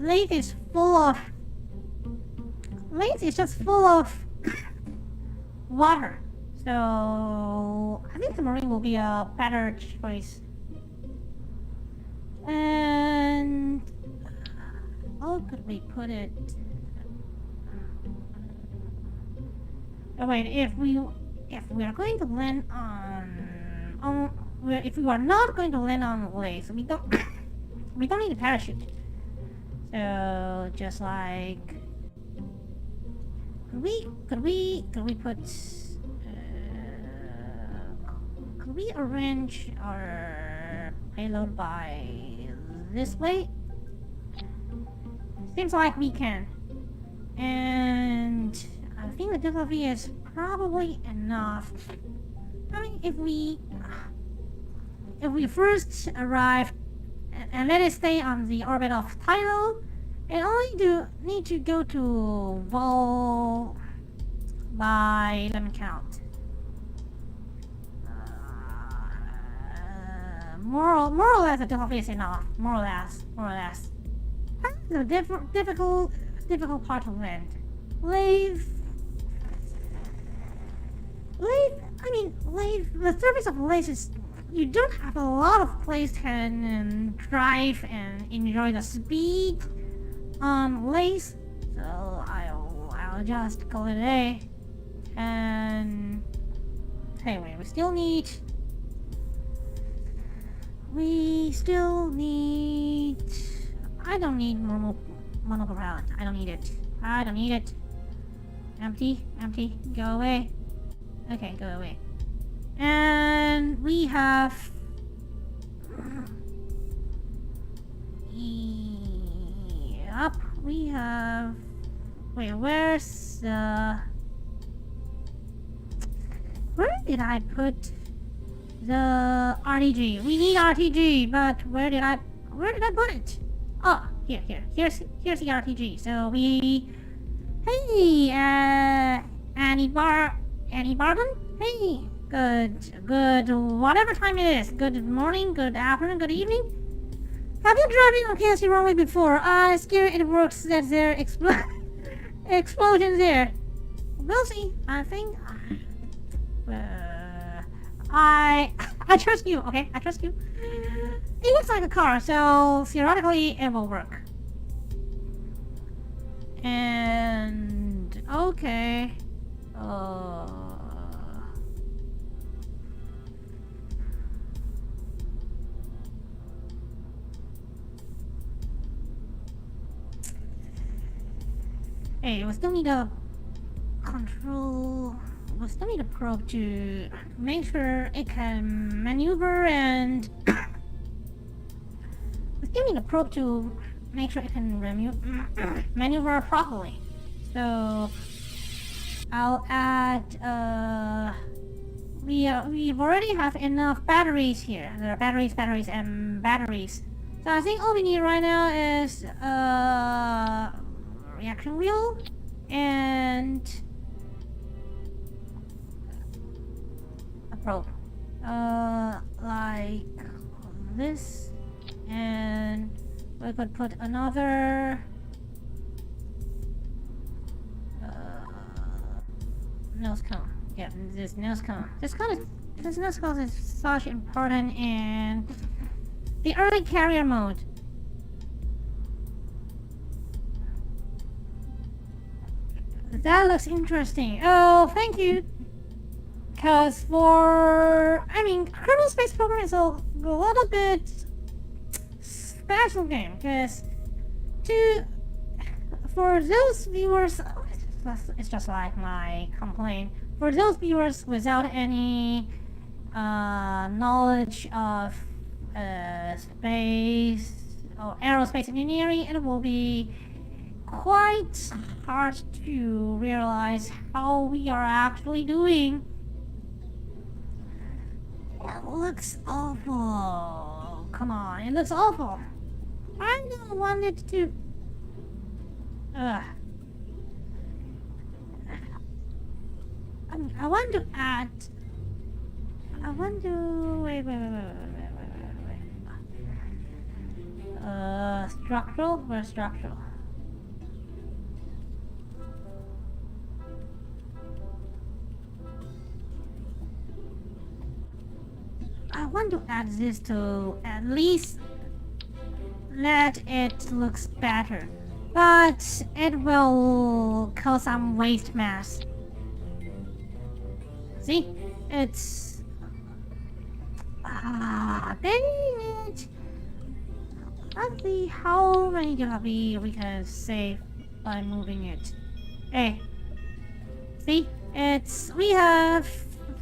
Leif is just full of water. So I think submarine will be a better choice. And how could we put it? Oh wait, if we are going to land if we are not going to land on Leif, we don't we don't need a parachute. So just like could we put could we arrange our payload by this way? Seems like we can. And I think the difficulty is probably enough. I mean, if we first arrive and let it stay on the orbit of Tylo, it only need to go to Vol by, let me count. More or less the difficulty is enough. More or less. That's the difficult part to land. Leif, the surface of Leif is, you don't have a lot of place to drive and enjoy the speed on Leif, so I'll just call it a day. And anyway, we still need. I don't need monopropellant. I don't need it. Empty. Go away. Okay, go away. And we have. Yep, we have. Wait, where's the. Where did I put the RTG? We need RTG, but where did I put it? Oh, here. Here's the RTG. So we. Hey, Annie Barton? Hey, good, whatever time it is. Good morning, good afternoon, good evening. Have you driven on KSP runway before? I scared it works that there explosions there. We'll see. I think. I trust you. Okay, I trust you. It looks like a car, so theoretically it will work. And okay. Hey, we still need a control. We still need a probe to make sure it can maneuver, and we still need a probe to make sure it can maneuver properly. So I'll add. We already have enough batteries here. There are batteries, and batteries. So I think all we need right now is reaction wheel and a probe. Like this, and we could put another nose cone. Yeah, this nose cone. This nose cone is such important in the early carrier mode. That looks interesting. Oh, thank you. Because Kerbal Space Program is a little bit special game. Because for those viewers, it's just like my complaint. For those viewers without any knowledge of space or aerospace engineering, it will be quite hard to realize how we are actually doing. It looks awful. Come on, it looks awful. I don't want it to. I want to add. I want to wait. Structural. Where's structural? I want to add this to at least let it looks better, but it will cause some waste mass. See, it's dang it. Let's see how many we can save by moving it. Hey, see, we have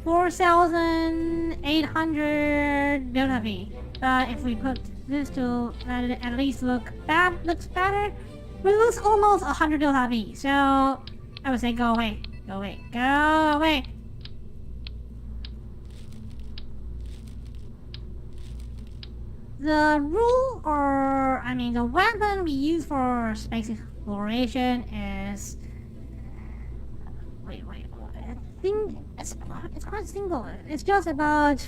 4,800 delta V. But if we put this to let it at least looks better, we lose almost 100 delta V. So I would say go away. The rule, or I mean the weapon we use for space exploration is... Wait. I think it's quite simple. It's just about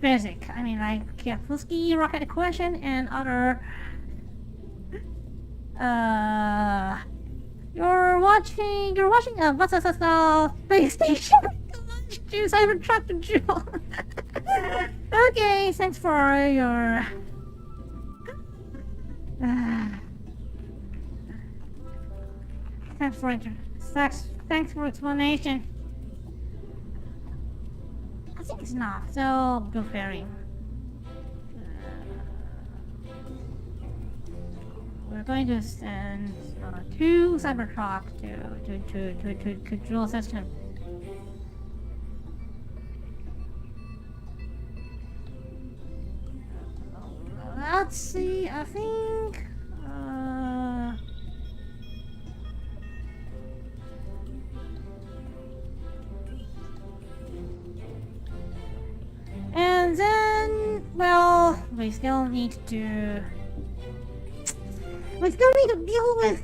physics. I mean, like Kapusky rocket equation and other. You're watching a what's a space station. Juice, I haven't tracked the Jool. Okay, thanks for your. Thanks for explanation. I think it's not, so go ferry. We're going to send 2 Cybertruck to Jool system. Let's see, I think and then, well, we still need to deal with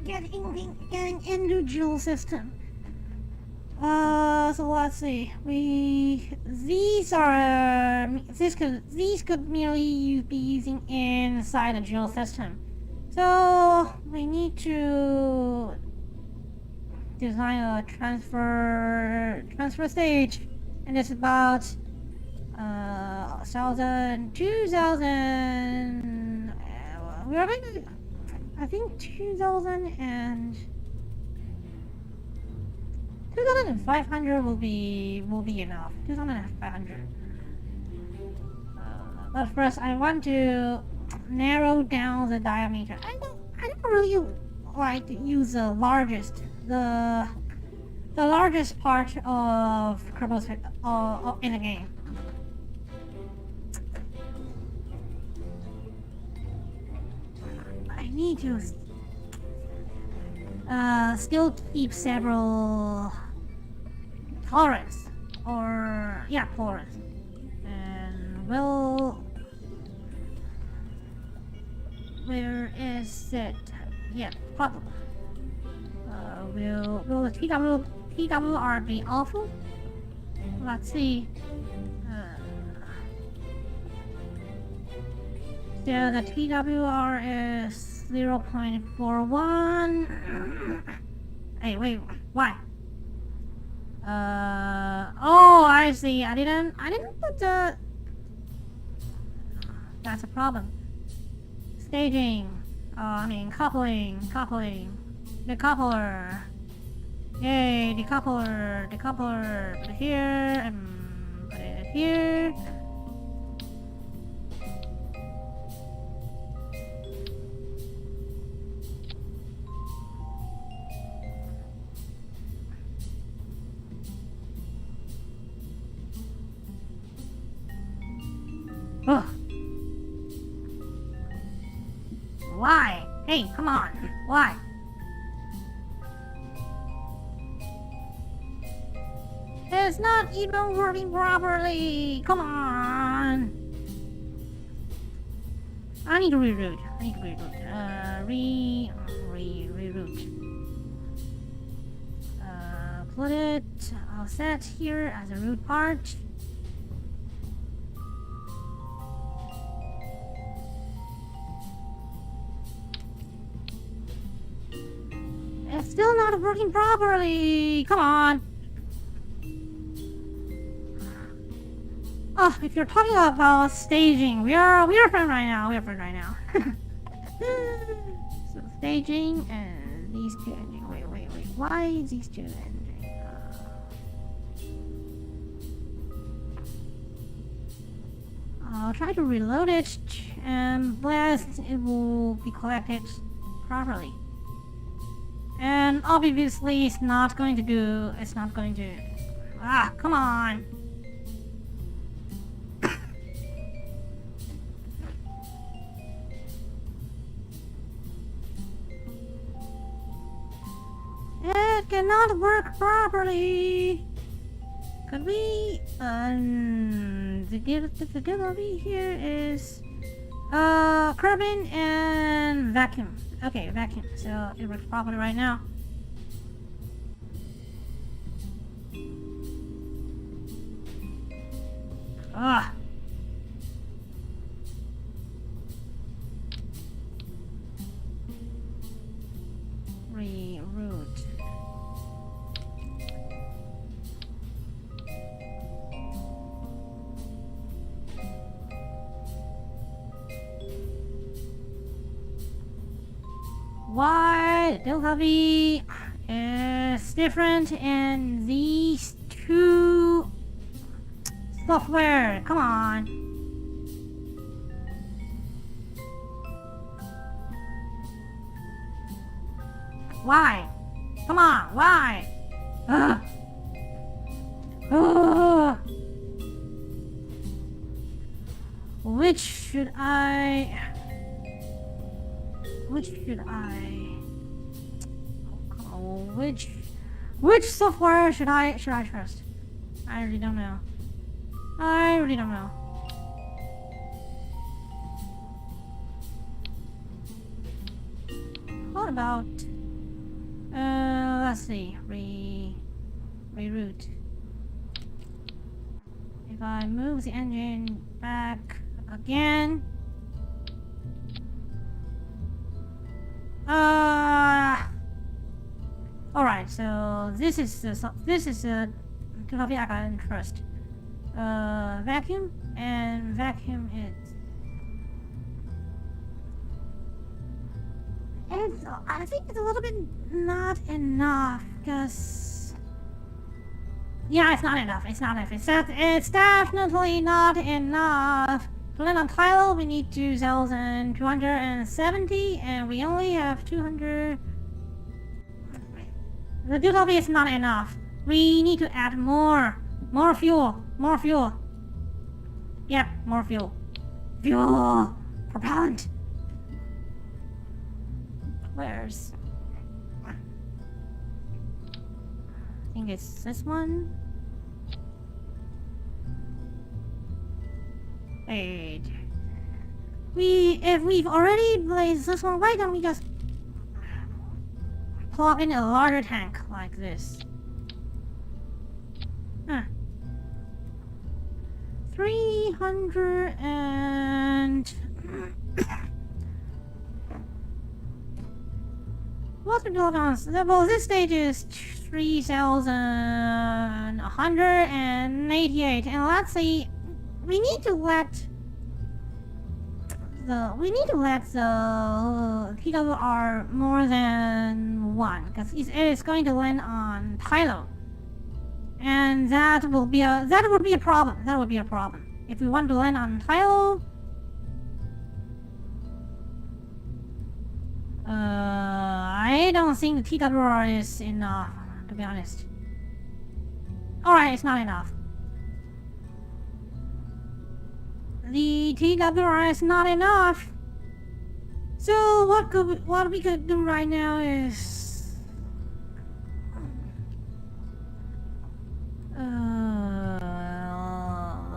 getting into Jool system. So let's see. These could merely be using inside a Jool system. So we need to design a transfer stage, and it's about 1,000, 2,000. We are going to, I think 2,500 will be enough. 2,500. But first, I want to narrow down the diameter. I don't really like to use the largest part of Kerbal in the game. I need to still keep several tolerance, tolerance, and where is it? Yeah, probably. Will the TWR be awful? Let's see. So the TWR is 0.41. Hey, wait, why? Oh, I see. I didn't put the. That's a problem. Staging. Coupling. The coupler. Yay, decoupler. Put it here and put it here. Ugh. Why? Hey, come on. Why? It's not even working properly. Come on. I need to reroute. Reroute. Put it all set here as a root part. It's still not working properly. Come on. Oh, if you're talking about staging, we are fine right now. So staging and these two ending. Wait. Why is these two ending? I'll try to reload it, and blast it will be collected properly. And obviously, it's not going to. Ah, come on. It cannot work properly. Could we? The difficulty here is carbon and vacuum. Okay, vacuum. So it works properly right now. Ah. Reroute. Why difficulty is different in these two software? Come on. Why? Come on, why? Ugh. Ugh. Which should I? Oh, which software should I trust? I really don't know. What about let's see, reroute. If I move the engine back again. Alright, so this is the difficulty I can trust. Vacuum and vacuum it. I think it's a little bit not enough, because yeah, it's not enough. It's definitely not enough. To land on Kylo, we need 2,270, and we only have 200. The difficulty is not enough. We need to add more fuel. Yep, more fuel. Fuel! Propellant! Where's? I think it's this one. Wait. If we've already blazed this one, why don't we just plug in a larger tank like this? 300 and water kilograms. Well, this stage is 3,188, and let's see. We need to let the TWR more than 1, because it is going to land on Tylo, and that would be a problem. If we want to land on Tylo, I don't think the TWR is enough, to be honest. Alright, it's not enough. The TWR is not enough. So what we could do right now is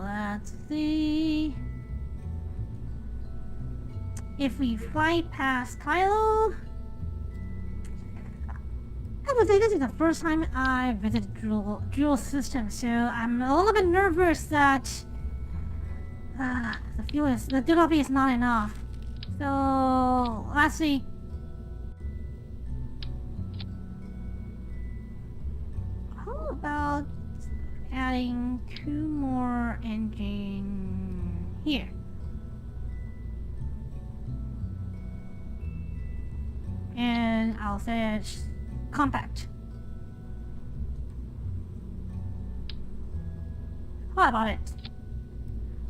let's see. if we fly past Kylo, I would say this is the first time I visited Jool system, so I'm a little bit nervous that the difficulty is not enough. So let's see. How about adding 2 more engine here? And I'll say it's compact. How about it?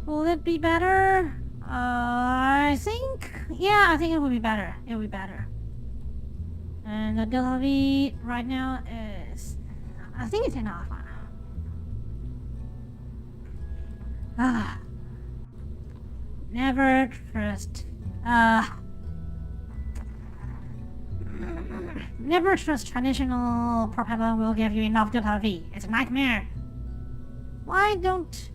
Will it be better? I think it will be better. It will be better. And the delta V right now is, I think it's enough. Never trust. Never trust traditional propeller will give you enough delta V. It's a nightmare. Why don't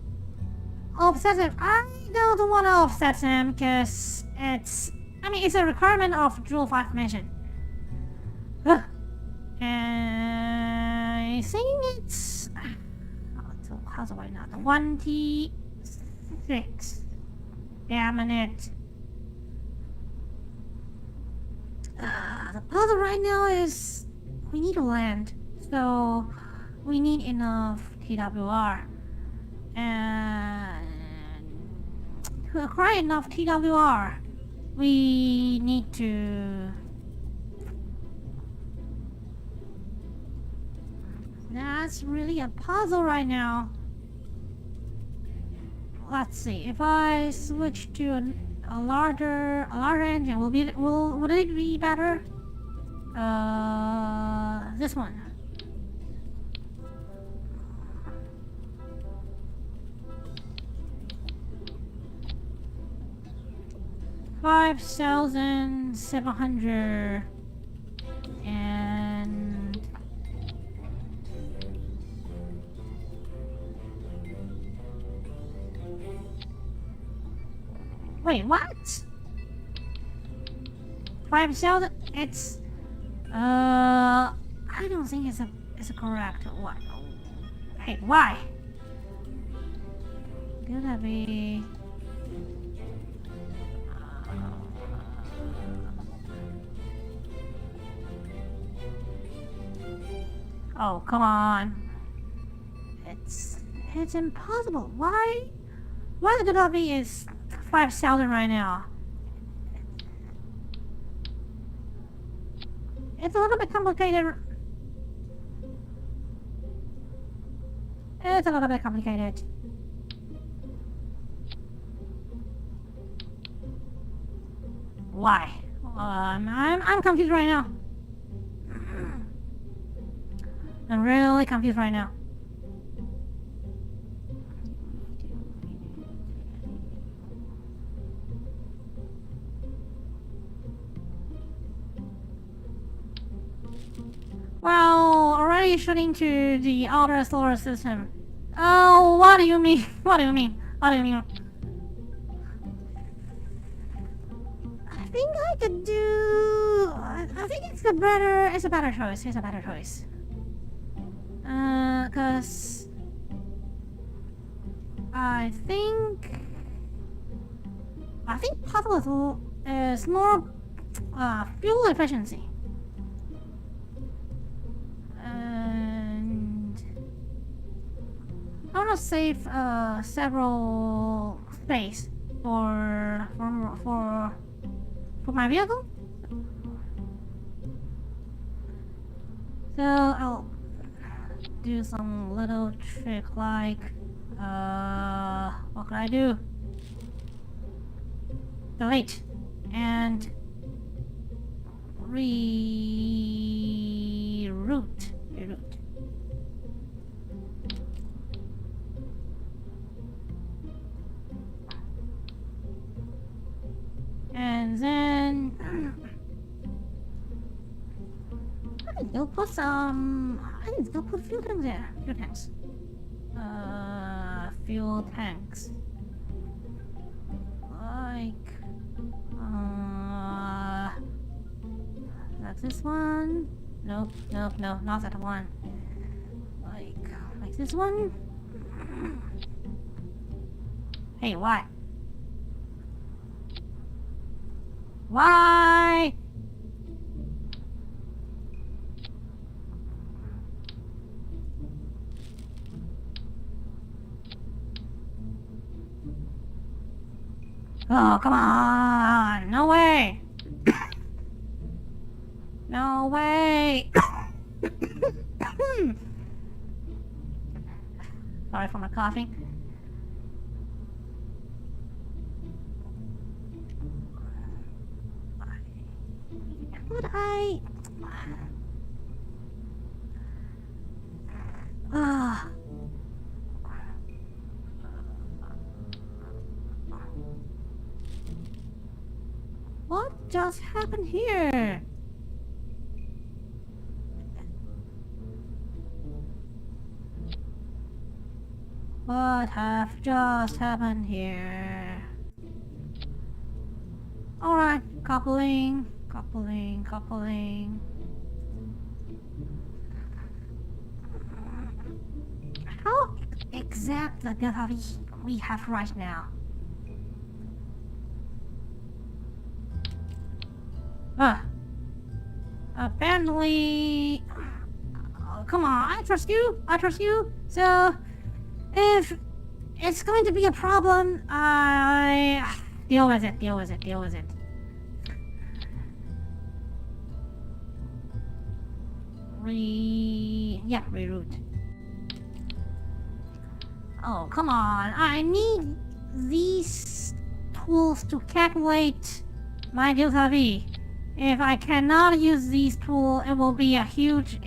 offset him? I don't want to offset him because it's a requirement of Jool5 mission. And I think it's how's it right now? 26. Damn it. The puzzle right now is we need to land, so we need enough TWR. And to acquire enough TWR, we need to. That's really a puzzle right now. Let's see. If I switch to a larger engine, would it be better? This one. $5,700 and wait, what? 5,000? It's I don't think it's a correct one. Hey, why? Gonna be oh, come on. It's impossible. Why the W is 5,000 right now? It's a little bit complicated. It's a little bit complicated. Why? I'm confused right now. I'm really confused right now. Well, already shooting to the outer solar system. Oh, what do you mean? What do you mean? What do you mean? I think I could do. I think it's a better choice. It's a better choice. Cause I think puzzle is more fuel efficiency. And I want to save several space for my vehicle. So I'll do some little trick like what could I do? Delete and reroute. And then I think they'll put fuel tanks there. Fuel tanks. Like this one? Nope, nope, no, not that one. Like this one? Hey, why? Why? Oh, come on! No way! No way! Sorry for my coughing. Would I? What just happened here? What have just happened here? Alright, coupling. How exact the data we have right now? Apparently... Oh, come on, I trust you. So, if it's going to be a problem, I... Deal with it. Reroute. Oh, come on, I need these tools to calculate my delta V. If I cannot use these tools, it will be a huge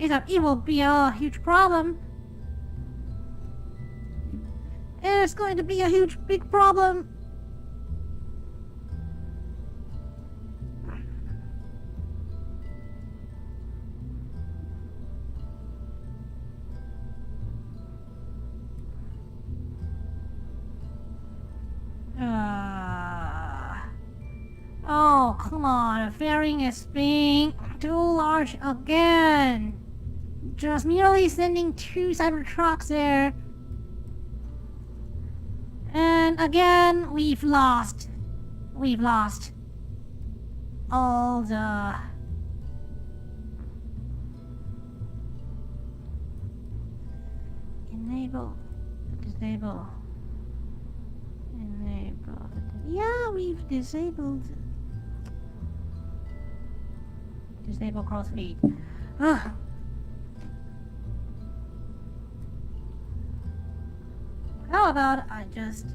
problem. It's going to be a big problem. Oh, come on, the fairing is being too large again. Just merely sending 2 cyber trucks there. And again, we've lost all the... Disable. Yeah, we've disabled. Disable cross feed. How about I just...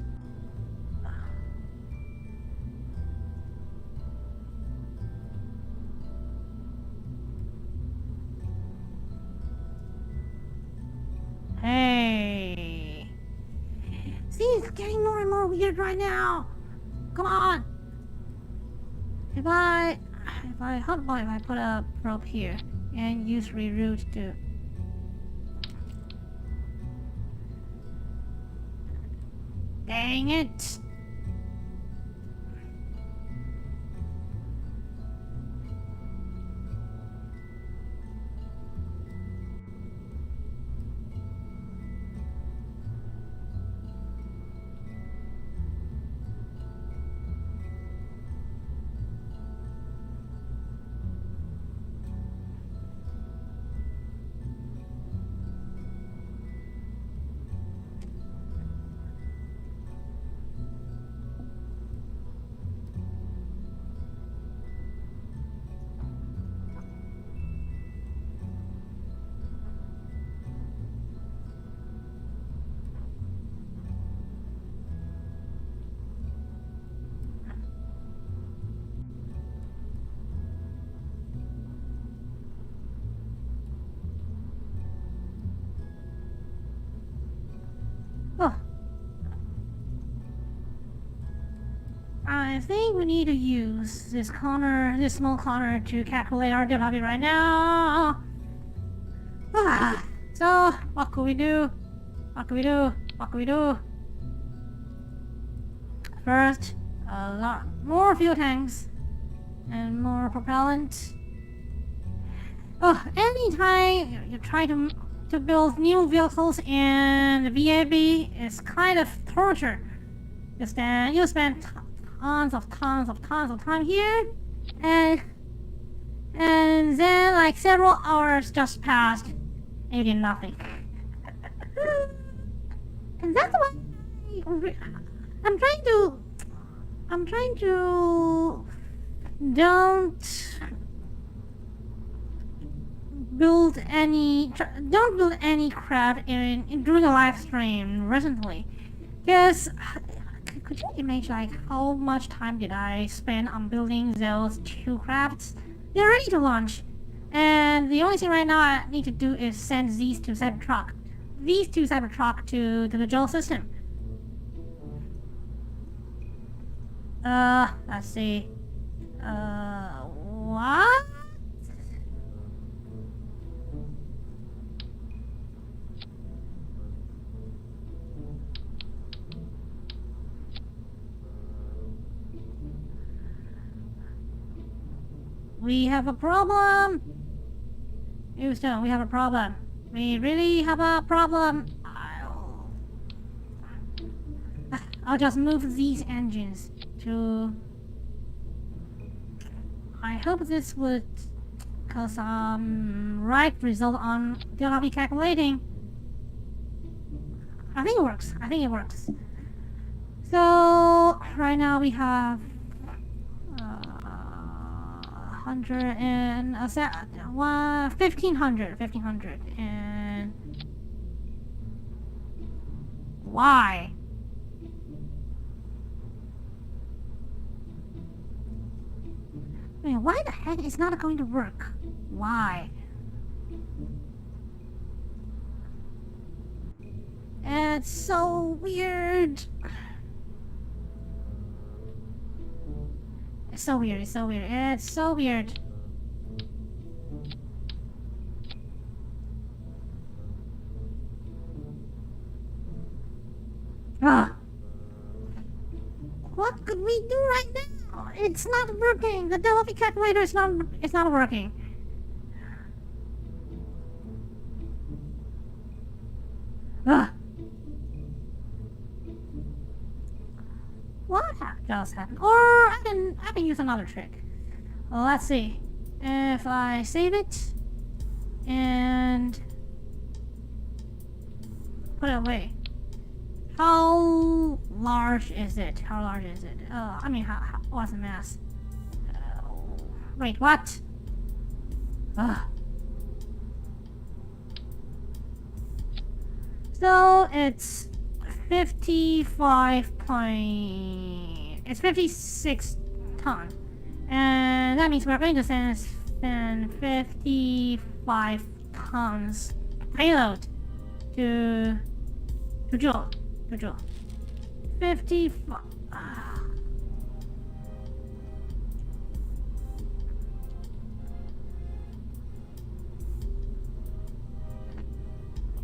Hey! See, it's getting more and more weird right now! Come on! If I put a probe here and use reroute to... Dang it! Oh. I think we need to use this small corner to calculate our difficulty right now. So, what could we do? First, a lot more fuel tanks and more propellant. Oh, anytime you try to build new vehicles in the VAB, it's kind of torture. You spend tons of time here, and then like several hours just passed, and you did nothing. And that's why I'm trying to don't build any craft during a live stream recently, because could you imagine like how much time did I spend on building those two crafts? They're ready to launch, and the only thing right now I need to do is send these two Cybertruck to the Jool system. Let's see. What? We have a problem. Houston, we have a problem. We really have a problem. I'll just move these engines to... I hope this would cause some right result on the I'll be calculating. I think it works. So right now we have 100 and 1500 and why? I mean, why the heck is not going to work? Why? It's so weird. It's so weird. Ah. What could we do right now? It's not working. The Delphi calculator is not working. Ah. What just happened? Or I can use another trick. Well, let's see. If I save it and put it away. How large is it? I mean, what's the mass? Wait, what? So it's 56 tons, and that means we're going to send 55 tons payload to Jool. 55.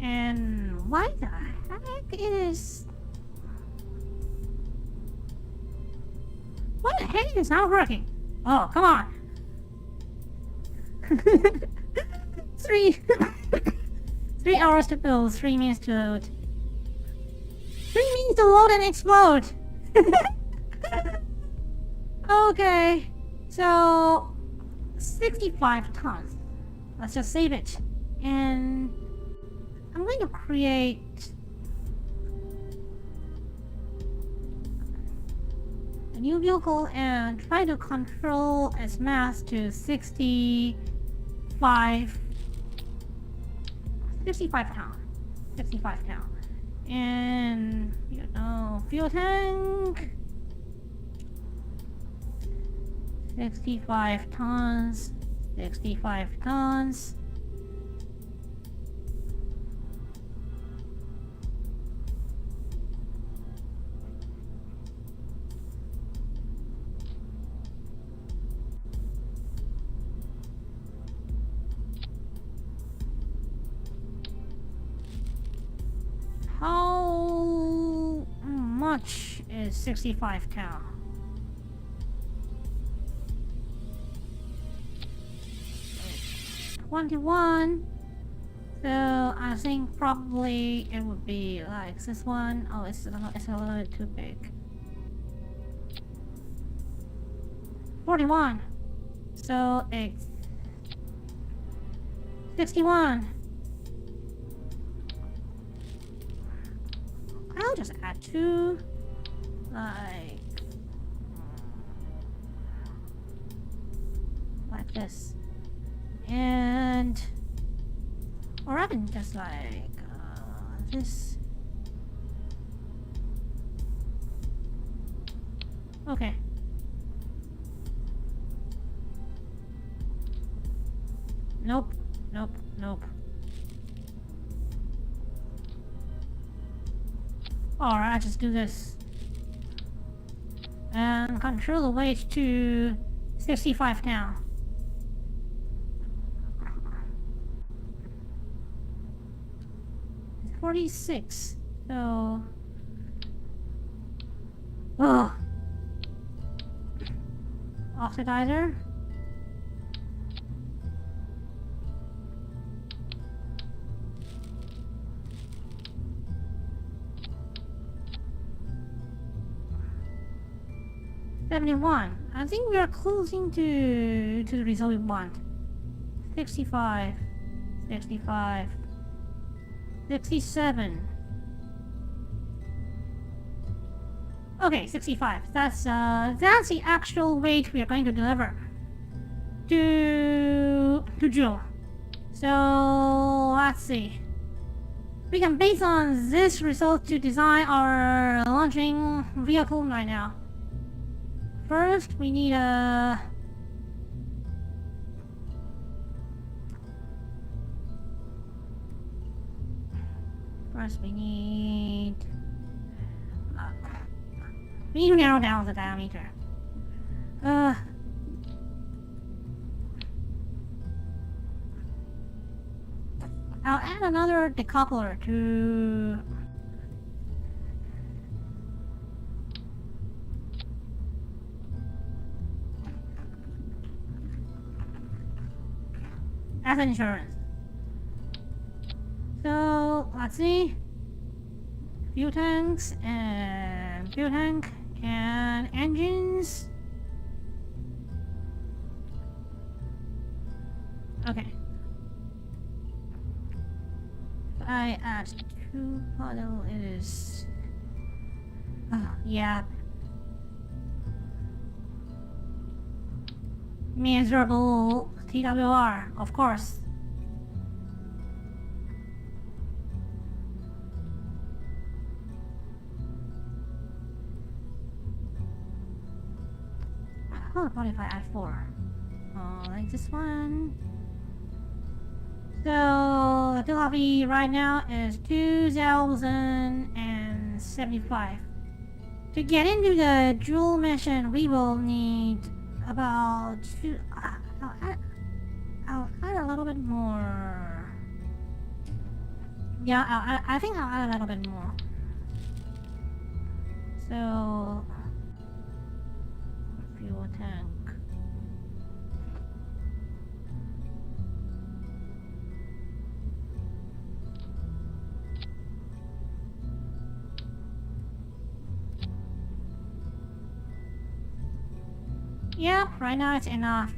And why the heck is... What the heck is not working? Oh, come on. 3 hours to build, 3 minutes to load. 3 minutes to load and explode. Okay, so 65 tons. Let's just save it. And I'm going to create a new vehicle and try to control its mass to 65 pounds. And, fuel tank. 65 tons. How much is 65 cow? 21. So I think probably it would be like this one. Oh, it's a little bit too big. 41. So it's 61. I'll just add 2. Like this. And or I can just like this. Okay. Nope. Nope. Nope. Alright, I just do this. And control the weight to 65 now. It's 46. So. Ugh. Oxidizer. I think we are closing to the result we want. 65, 65, 67. Okay, 65. That's the actual weight we are going to deliver to Jool. So let's see. We can base on this result to design our launching vehicle right now. First, we need a we need to narrow down the diameter. I'll add another decoupler to as insurance. So let's see. Fuel tanks and fuel tank and engines. Okay. If I add 2 puddle, it is. Oh, yeah. Miserable TWR, of course. Oh, what if I add 4? Like this one. So the lobby right now is 2075. To get into the Jool mission, we will need about 2. I'll add a little bit more. Yeah, I think I'll add a little bit more. So fuel tank. Yep, right now it's enough.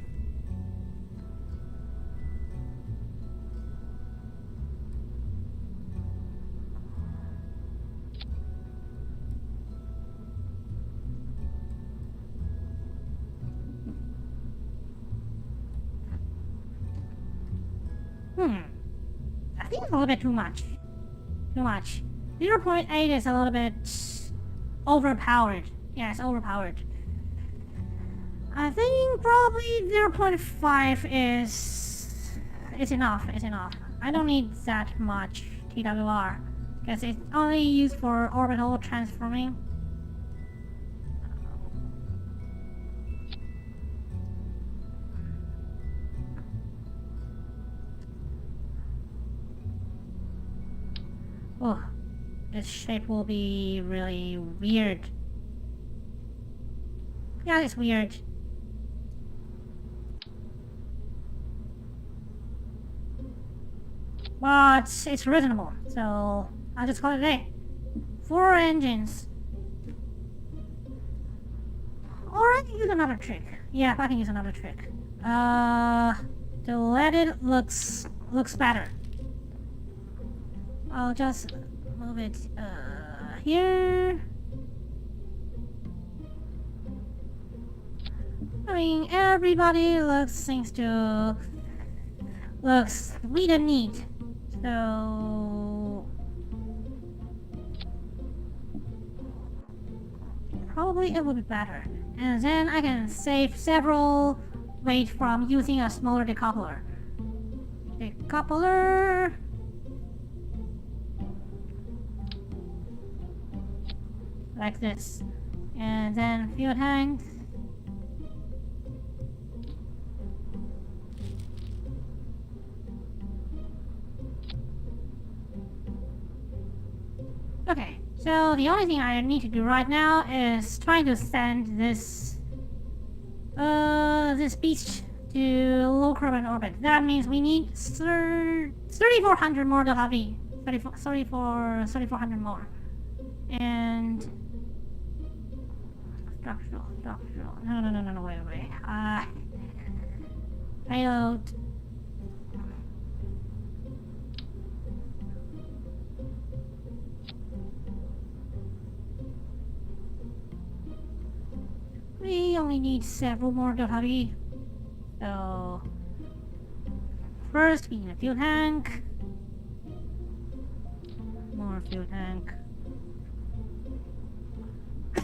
I think it's a little bit too much. 0.8 is a little bit overpowered. Yeah, it's overpowered. I think probably 0.5 is enough. I don't need that much TWR because it's only used for orbital transforming. Oh, this shape will be really weird. Yeah, it's weird. but it's reasonable, so I'll just call it a day. 4 engines. Or I can use another trick. Yeah, I can use another trick. To let it looks better. I'll just move it here. I mean, everybody seems to looks sweet and neat. So probably it will be better. And then I can save several weight from using a smaller decoupler. Like this. And then fuel tank. Okay, so the only thing I need to do right now is trying to send this beast to low carbon orbit. That means we need 3,400 more .v. 3,400 more. And structural. No, wait. Payload. We only need several more .v. So first we need a fuel tank. More fuel tank. I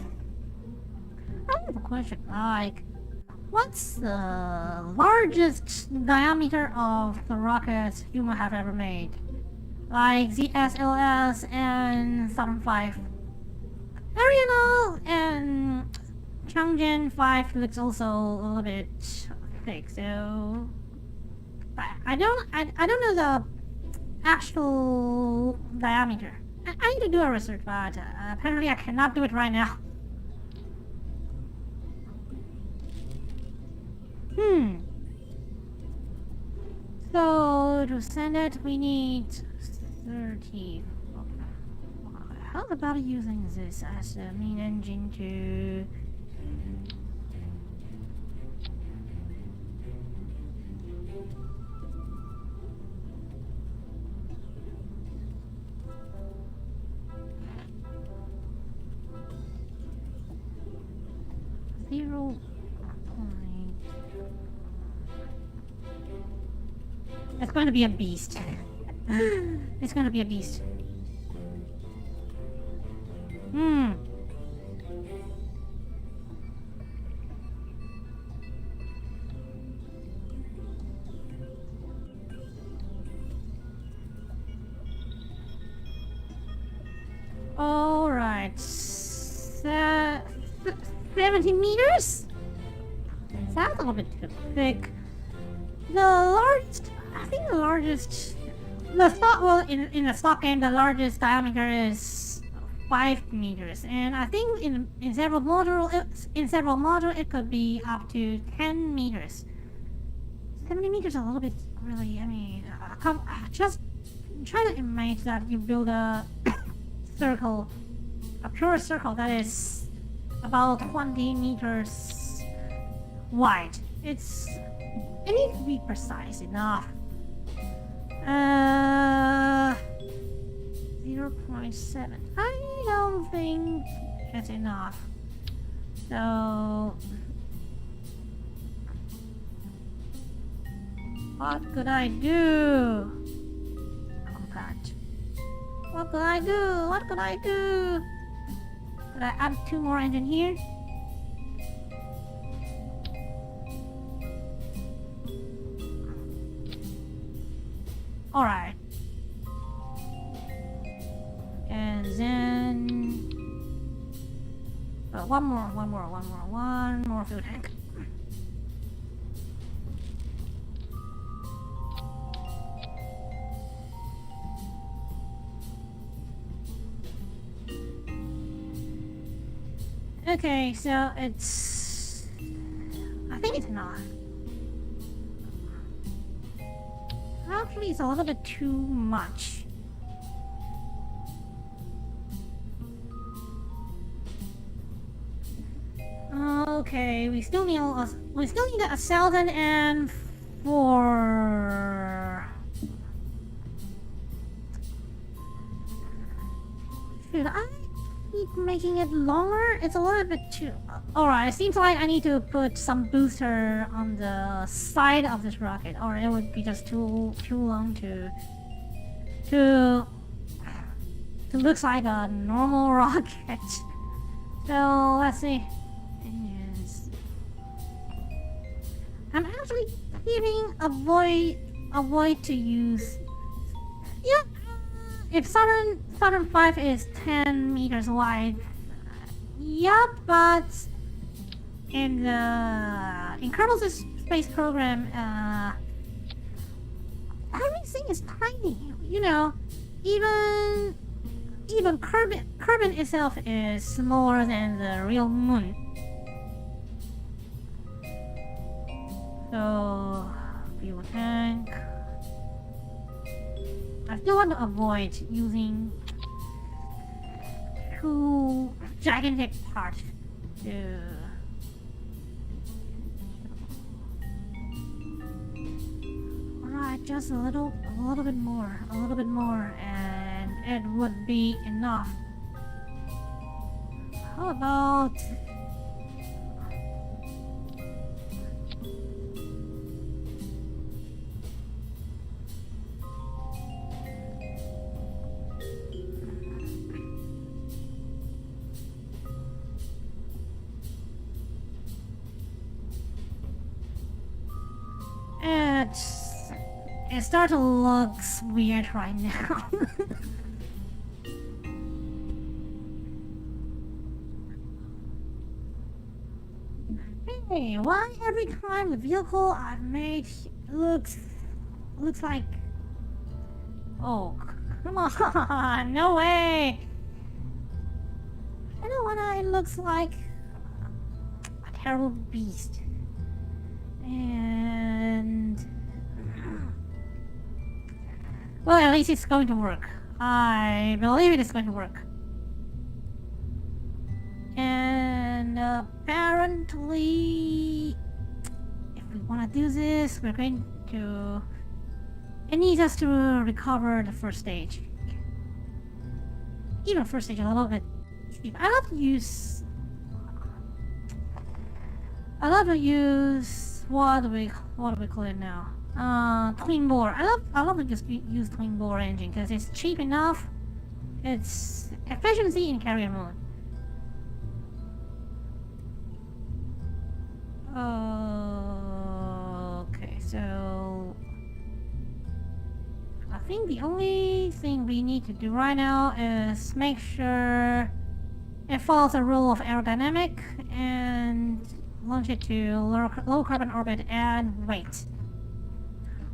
have a question. Like, what's the largest diameter of the rockets human have ever made? Like the SLS and Saturn V. Ariel and Chang'e 5 looks also a little bit thick, so I don't know the actual diameter. I need to do a research, but apparently I cannot do it right now. So to send it, we need 30. How about using this as the main engine to? It's going to be a beast. It's going to be a beast. All right. 70 meters? That's a little bit too thick. In the stock game, the largest diameter is 5 meters, and I think in several models it could be up to 10 meters. 70 meters is a little bit really. I mean, just try to imagine that you build a circle, a pure circle that is about 20 meters wide. It needs to be precise enough. 0.7. I don't think it's enough. So what could I do? Compact. What could I do? Could I add 2 more engine here? Alright. And then one more fuel tank. Okay, so I think it's enough. actually is a little bit too much. Okay, we still need 1,004. Should I keep making it longer? It's a little bit too... Alright, it seems like I need to put some booster on the side of this rocket, or it would be just too long to looks like a normal rocket. So let's see. Yes. I'm actually keeping avoid to use. Yeah. If Saturn 5 is 10 meters wide, yeah, but in Kerbal Space Program, everything is tiny. You know, even Kerbin itself is smaller than the real moon. So, fuel tank. I still want to avoid using two gigantic parts to... Alright, just a little bit more, and it would be enough. How about... It starts to look weird right now. Hey, why every time the vehicle I've made looks like... Oh, come on, no way! I don't want it looks like a terrible beast. And... Well, at least it's going to work. I believe it is going to work. And apparently, if we want to do this, we're going to... It needs us to recover the first stage. Even first stage a little bit cheap. I love to use... What do we call it now? Twin bore. I love to just use twin bore engine because it's cheap enough. It's efficiency in carrier mode. Okay, so I think the only thing we need to do right now is make sure it follows the rule of aerodynamic and launch it to low carbon orbit and wait.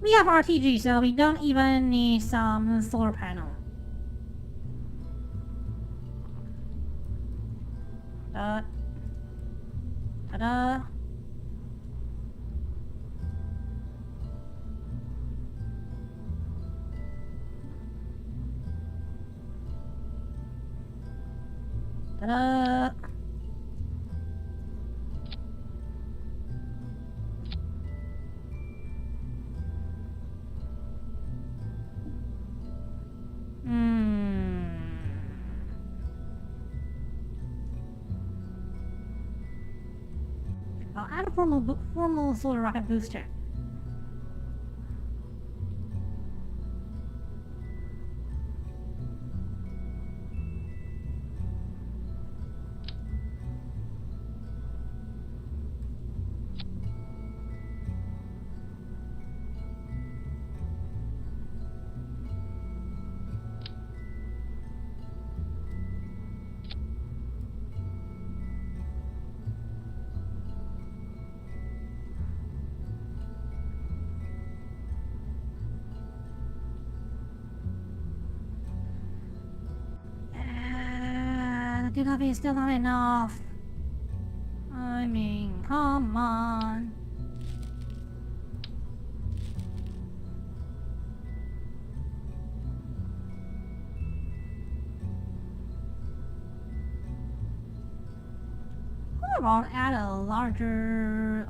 We have RTG, so we don't even need some solar panel. Ta-da. Ta-da. I'll add a formal solar rocket booster. The coffee is still not enough. I mean, come on. about add a larger,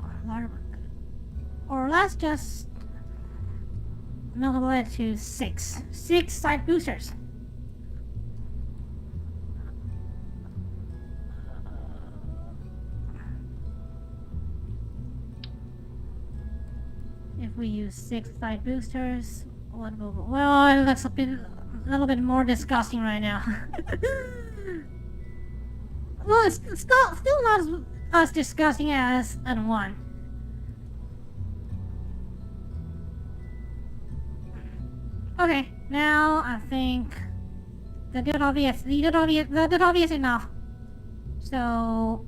or let's just multiply it to 6 side boosters. If we use 6 side boosters, well, it looks a little bit more disgusting right now. Well, it's still not as disgusting as N1. Okay, now I think that did obvious enough. So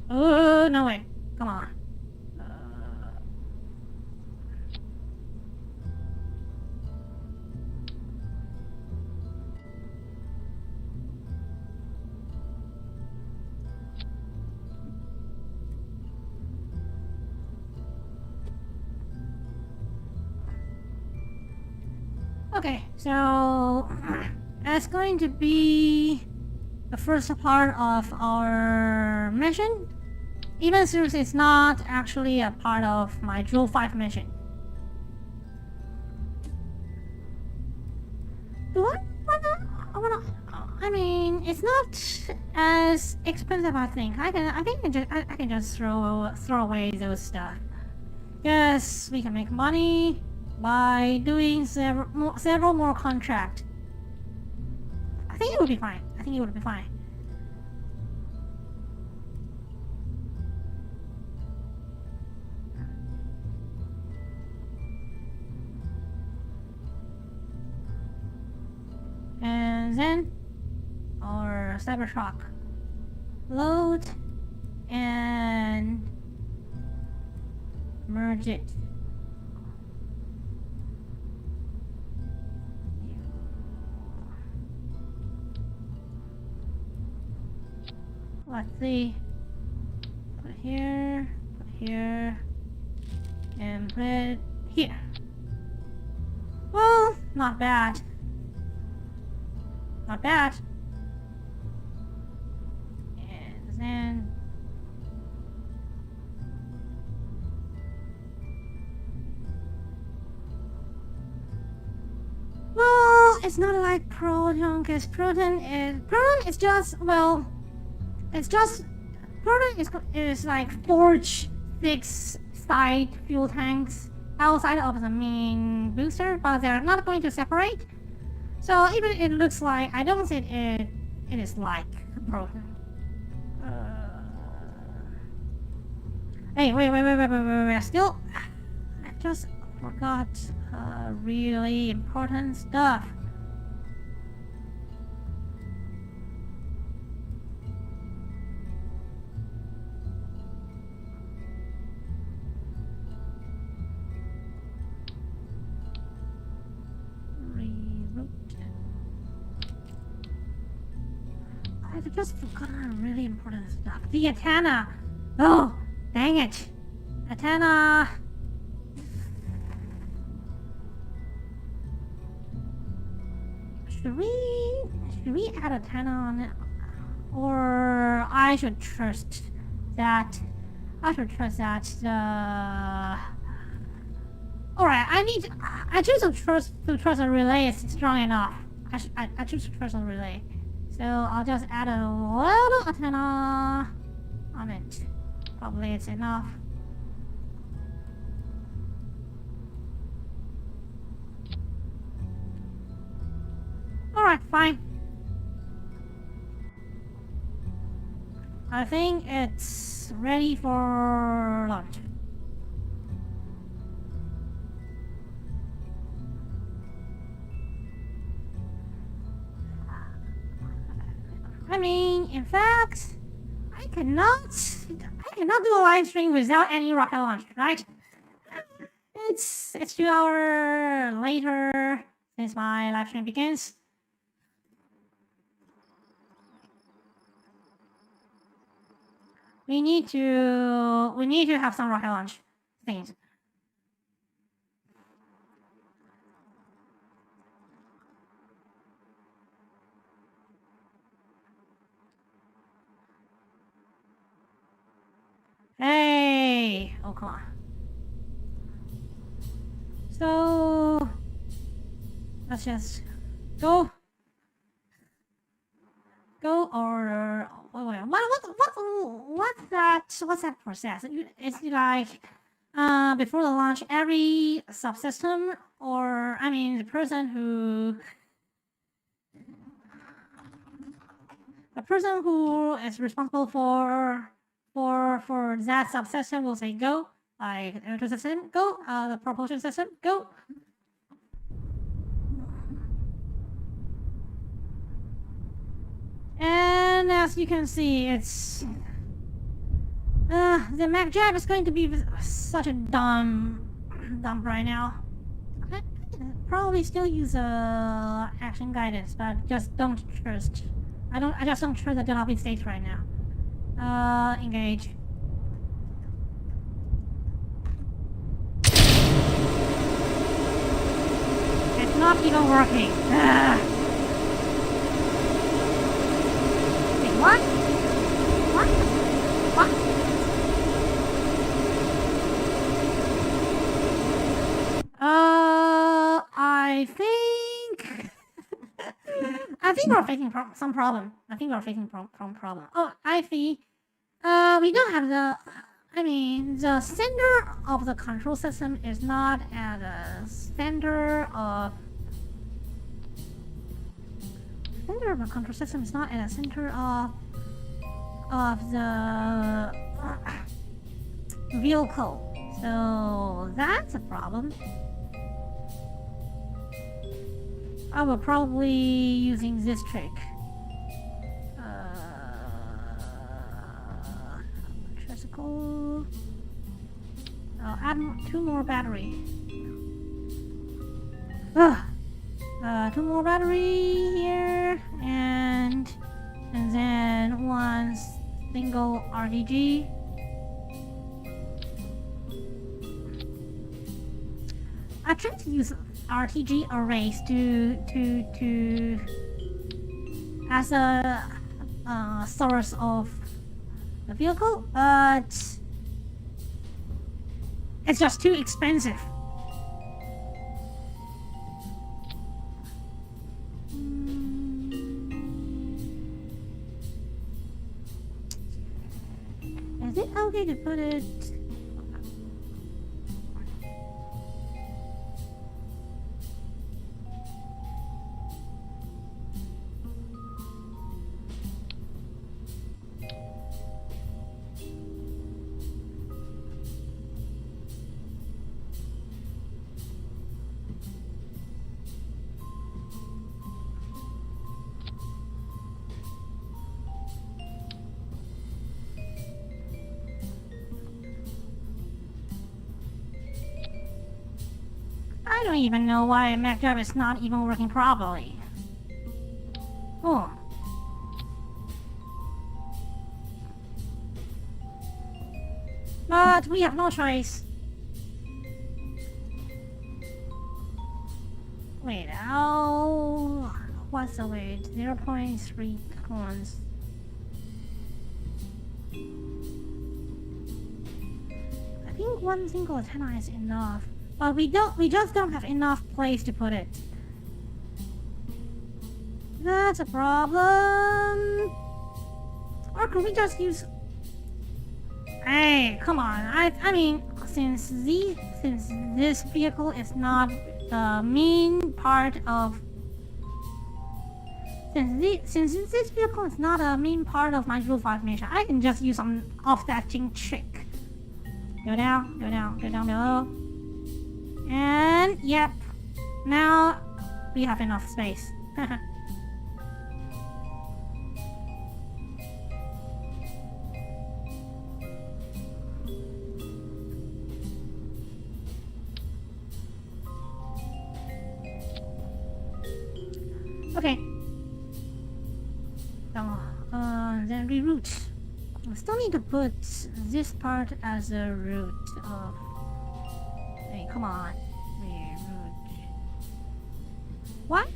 oh no way! Come on. Okay, so that's going to be the first part of our mission, even since it's not actually a part of my Jool5 mission. I mean, it's not as expensive. I think I can just throw away those stuff. Yes, we can make money by doing several more contracts. I think it would be fine. And then our Cybershock load and merge it. Let's see. Put here, and put it here. Well, not bad. Not bad. And then well, it's not like Proton, because Proton is just, well, it's just Proton is like forge 6 side fuel tanks outside of the main booster, but they're not going to separate. So even it looks like, I don't think it is like Proton. Hey, wait, still, I just forgot really important stuff. I just forgot really important stuff. The antenna! Oh, dang it! Antenna! Should we add antenna on it? Or I should trust that. Alright, I choose to trust a relay is strong enough. I choose to trust a relay. So I'll just add a little antenna on it. Probably it's enough. Alright, fine. I think it's ready for launch. I mean, in fact, I cannot do a live stream without any rocket launch, right? It's 2 hours later since my live stream begins. We need to have some rocket launch things. come on. So let's just go. Or what's that process? It's like before the launch, every subsystem, or I mean the person who is responsible for that subsystem will say go, like the electrical system go, the propulsion system go. And as you can see, it's the Mac Jab is going to be such a dump right now. I probably still use action guidance, but just don't trust. I just don't trust the developing state right now. Engage. It's not even working. What? What? What? I think... I think we're facing some problem. I think we're facing problem. Oh, I see. We don't have the... I mean, the center of the control system is not at the center of... Center of the control system is not at the center of the vehicle. So that's a problem. I will probably using this trick. Electrical. I'll add 2 more battery. 2 more battery here, and then 1 single RTG. I tried to use RTG arrays to as a source of the vehicle, but it's just too expensive. Is it okay to put it? I don't even know why MacJab is not even working properly. Oh. But we have no choice. Wait, what's the weight? 0.3 tons. I think 1 single antenna is enough. But we just don't have enough place to put it. That's a problem. Or could we just use... Hey, come on. I mean, since this vehicle is not the main part of... Since this vehicle is not a main part of my Jool5 mission, I can just use some offsetting trick. Go down below. And yep, now we have enough space. Okay. So, then reroute. We still need to put this part as a root of... Hey, come on. Reroute. Why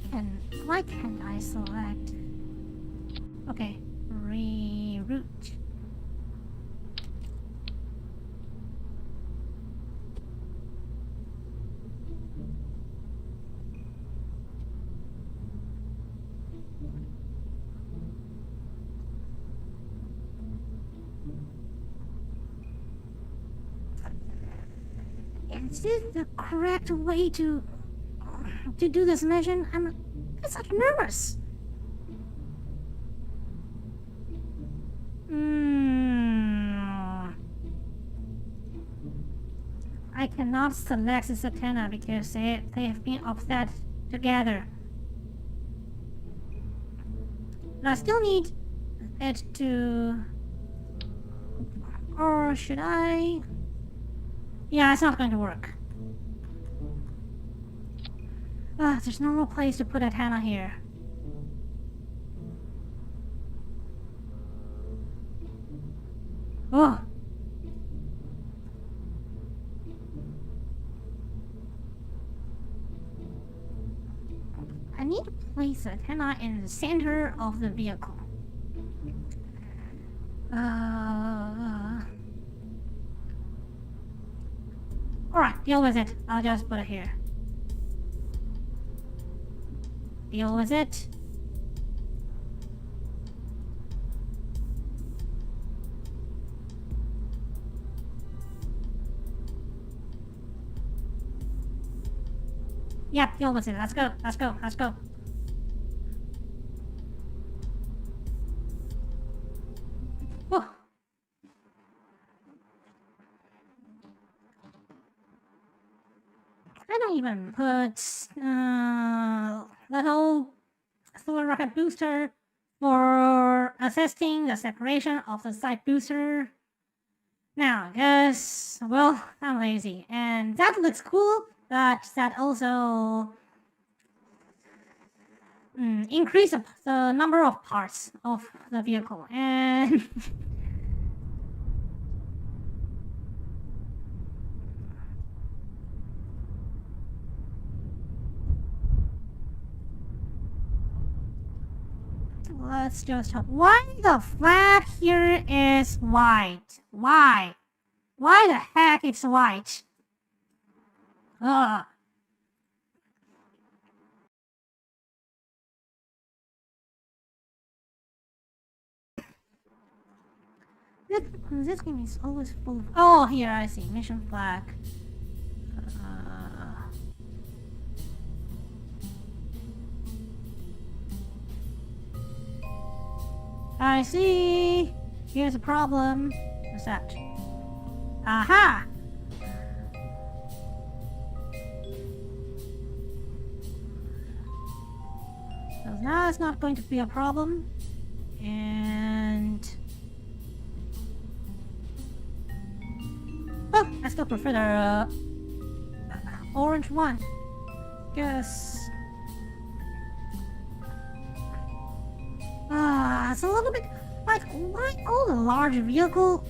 can't I select? Okay, reroute. Is this the correct way to do this mission? I'm such nervous. I cannot select this antenna because they have been offset together. But I still need it to... Or should I... Yeah, it's not going to work. There's no more place to put antenna here. Oh! I need to place the antenna in the center of the vehicle. Alright, deal with it. I'll just put it here. Deal with it. Yep, deal with it. Let's go, let's go, let's go. Whew. I don't even put little solar rocket booster for assisting the separation of the side booster. Now, because, well, I'm lazy. And that looks cool, but that also increase the number of parts of the vehicle. And let's just talk. Why the flag here is white? Why? Why the heck it's white? Ugh. This game is always full of... Oh, here I see. Mission flag. I see. Here's a problem. What's that? Aha! So now it's not going to be a problem. And... oh, I still prefer the orange one. Guess... it's a little bit like why all the large vehicle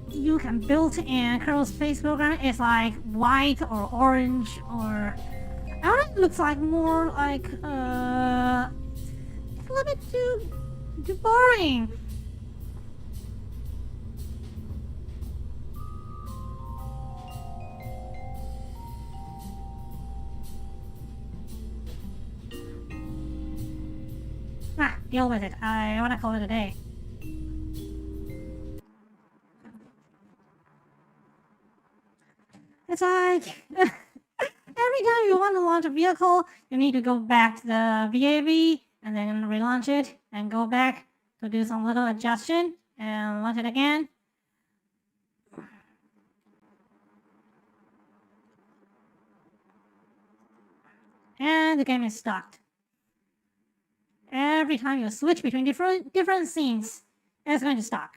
you can build in Kerbal Space Program is like white or orange or I don't know, it looks like more like it's a little bit too boring. Deal with it. I wanna call it a day. It's like every time you want to launch a vehicle, you need to go back to the VAV and then relaunch it and go back to do some little adjustment and launch it again. And the game is stuck. Every time you switch between different scenes, it's going to stop.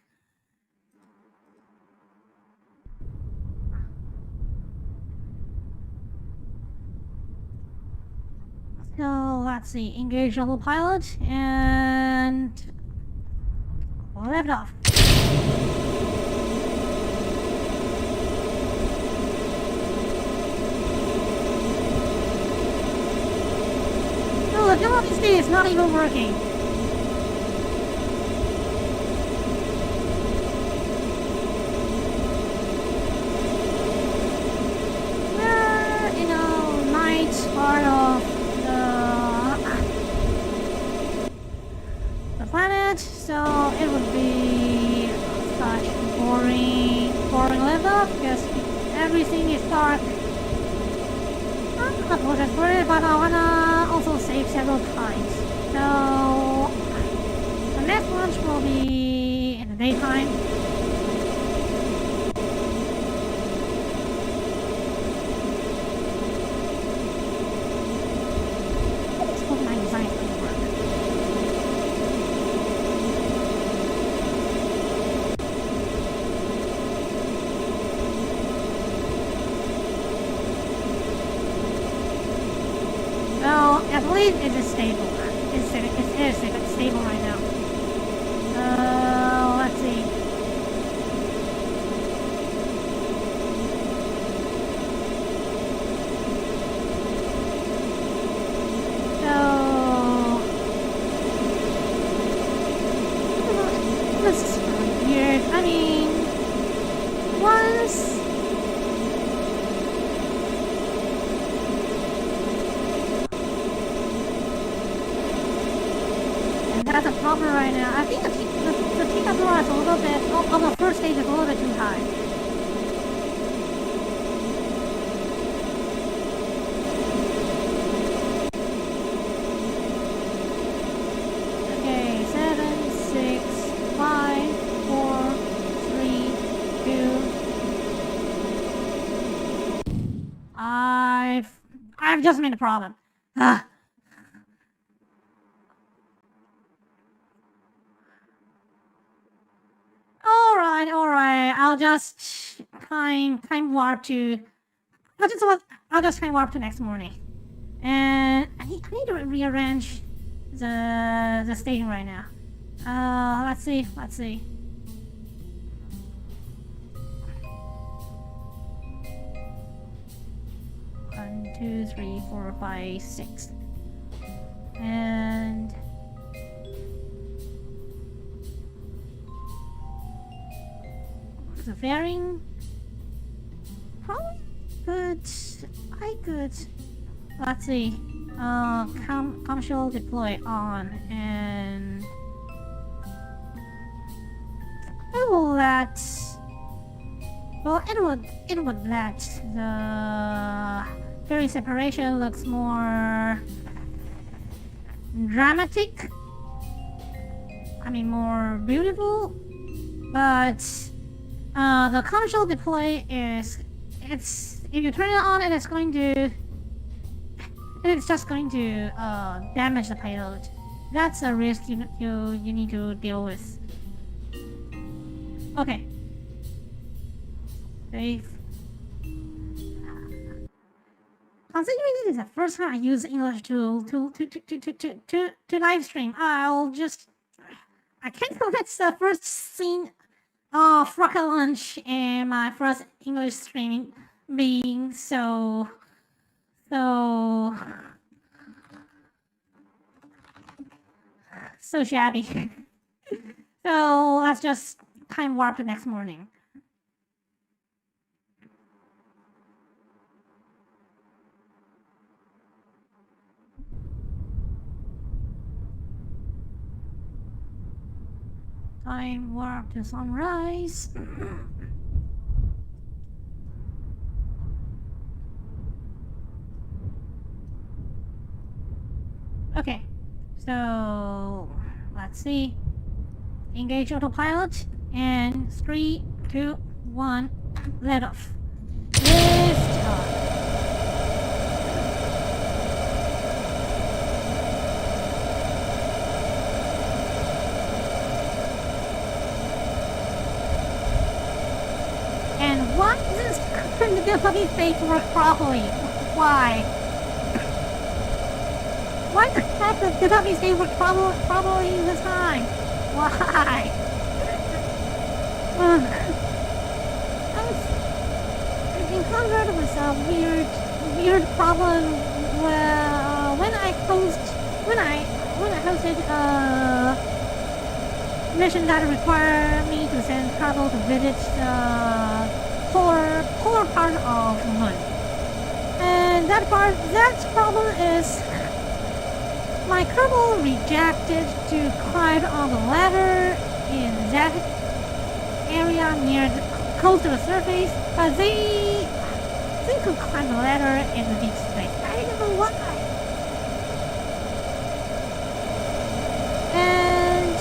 So let's see, engage level pilot and lift off. The telepathy is not even working. We're in a night part of the planet, so it would be such boring liftoff because everything is dark apologize for it, but I wanna also save several times. So the next launch will be in the daytime. Let's hope my design is going to work. Well, at least it is stable. It is stable right now. Let's see. So this is really weird. I mean, once. That's a problem right now. I think the temperature is a little bit, on the first stage is a little bit too high. Okay, 7, 6, 5, 4, 3, 2. I've just made a problem. Alright. I'll just time warp to. I'll just time warp to next morning, and I need to rearrange the staging right now. Let's see. 1, 2, 3, 4, 5, 6, and. The fairing probably I could let's see commercial deploy on, and it will let it would let the fairing separation looks more dramatic, I mean more beautiful, but the commercial deploy is, if you turn it on, it's just going to damage the payload. That's a risk you need to deal with. Okay. Save. Considering this is the first time I use English to live stream, I can't believe it's the first scene of rocket launch and my first English streaming being so shabby. So let's just time warp the next morning. Time warp to sunrise. Okay, so let's see. Engage autopilot and 3, 2, 1, let off. Lift off. And why doesn't the puppy face work properly? Why? Why the heck does the puppy face work properly this time? Why? I've encountered with a weird problem when I hosted mission that require me to send Kerbal to visit the polar part of the moon. And that problem is my Kerbal rejected to climb on the ladder in that area close to the surface, but they could climb the ladder in the deep space. why. And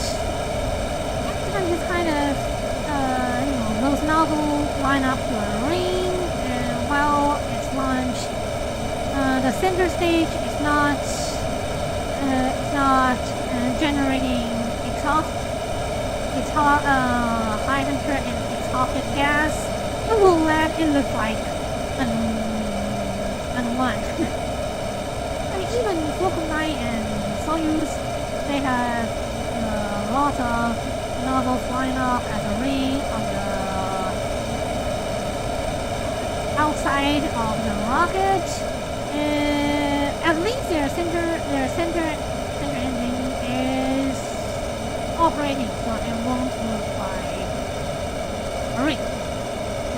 every time this kind of, those novels line up to a ring, and while it's launched, the center stage is not generating exhaust, high temperature and exhausted gas. It will let it look like unwind. I mean, even Falcon 9 and Soyuz, they have lots of nozzles lined up as a ring on the outside of the rocket. At least their center engine is operating, so it won't look like a ring.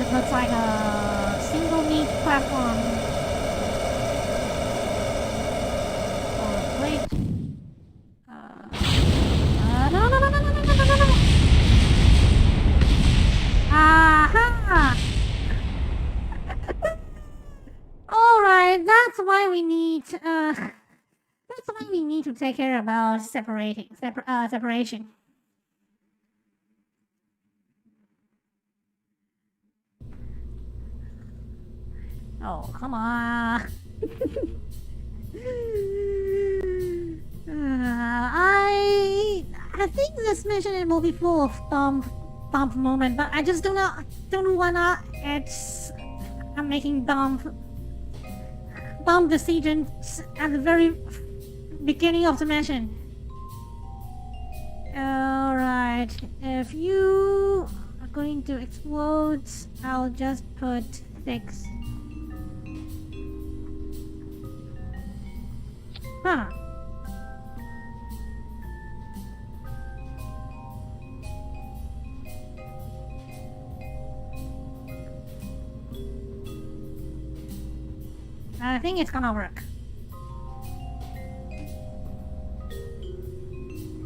It looks like a single meat platform or plate. No. Aha! Alright, that's why we need to take care about separation. Oh, come on. I think this mission will be full of dumb moment, but I just don't know why not. I'm making dumb decisions at the very beginning of the mission. Alright, if you are going to explode, I'll just put 6. Huh. I think it's gonna work.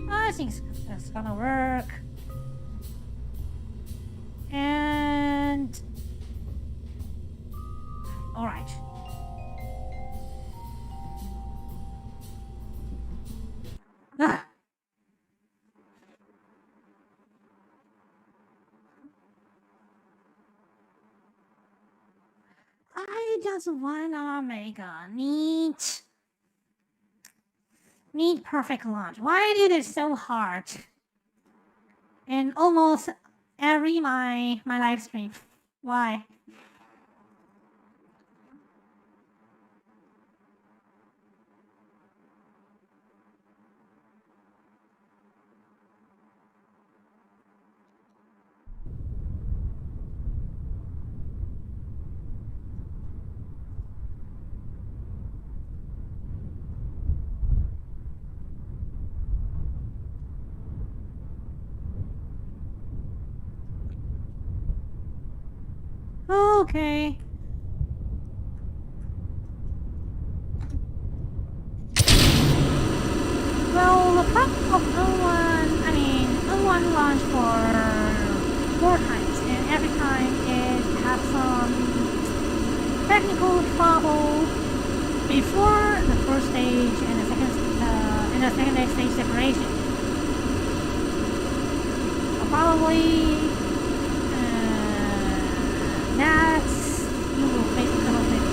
I think it's gonna work. And all right. Ah. I just wanna make a neat perfect launch. Why did it so hard? In almost every my live stream. Why? Okay. Well, the problem of O1 launched for 4 times, and every time it had some technical trouble before the first stage and the second stage separation. So probably that's you will face a couple things.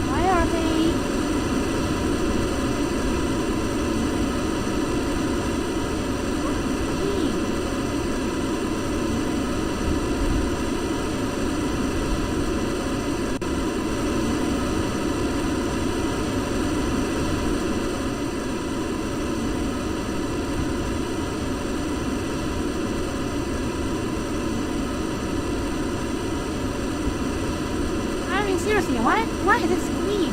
Why are they? Seriously, why is it squeak?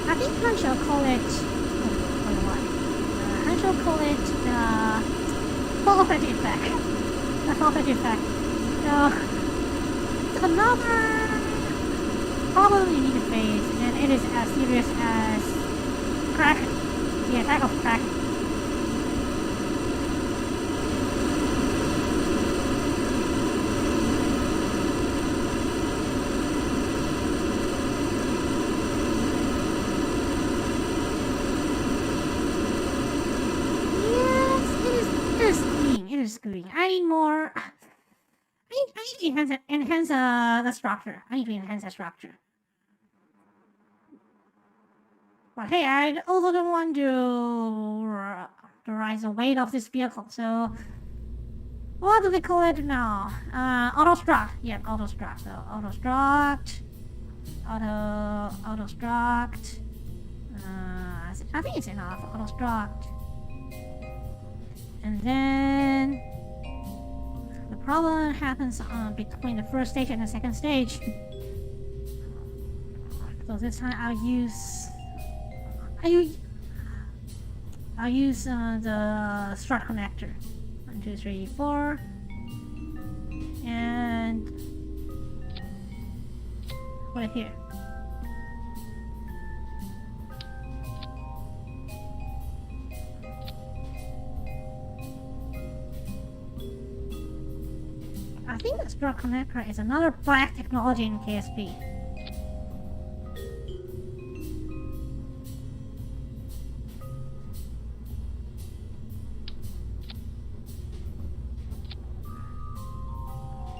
I think Han shall call it. Han shall call it the forfeit effect. The forfeit effect. So another problem you need to face, and it is as serious as Kraken, the attack of Kraken. just scooting. I need more. I need to enhance the structure. I need to enhance the structure. But hey, I also don't want to rise the weight of this vehicle. So what do they call it now? Auto struct. Yeah, auto struct. So auto struct. Auto struct. I think it's enough. Auto struct. And then the problem happens between the first stage and the second stage. So this time I'll use the strut connector. 1, 2, 3, 4, and put it here. I think the strut connector is another black technology in KSP.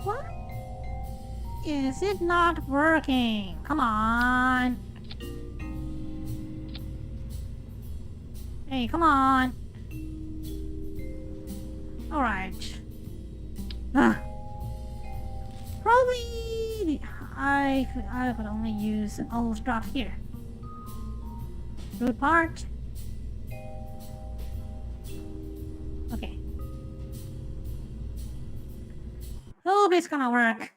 What? Is it not working? Come on. Hey, come on. Alright. Probably I could only use all those drops here. Root part. Okay. Hope it's gonna work.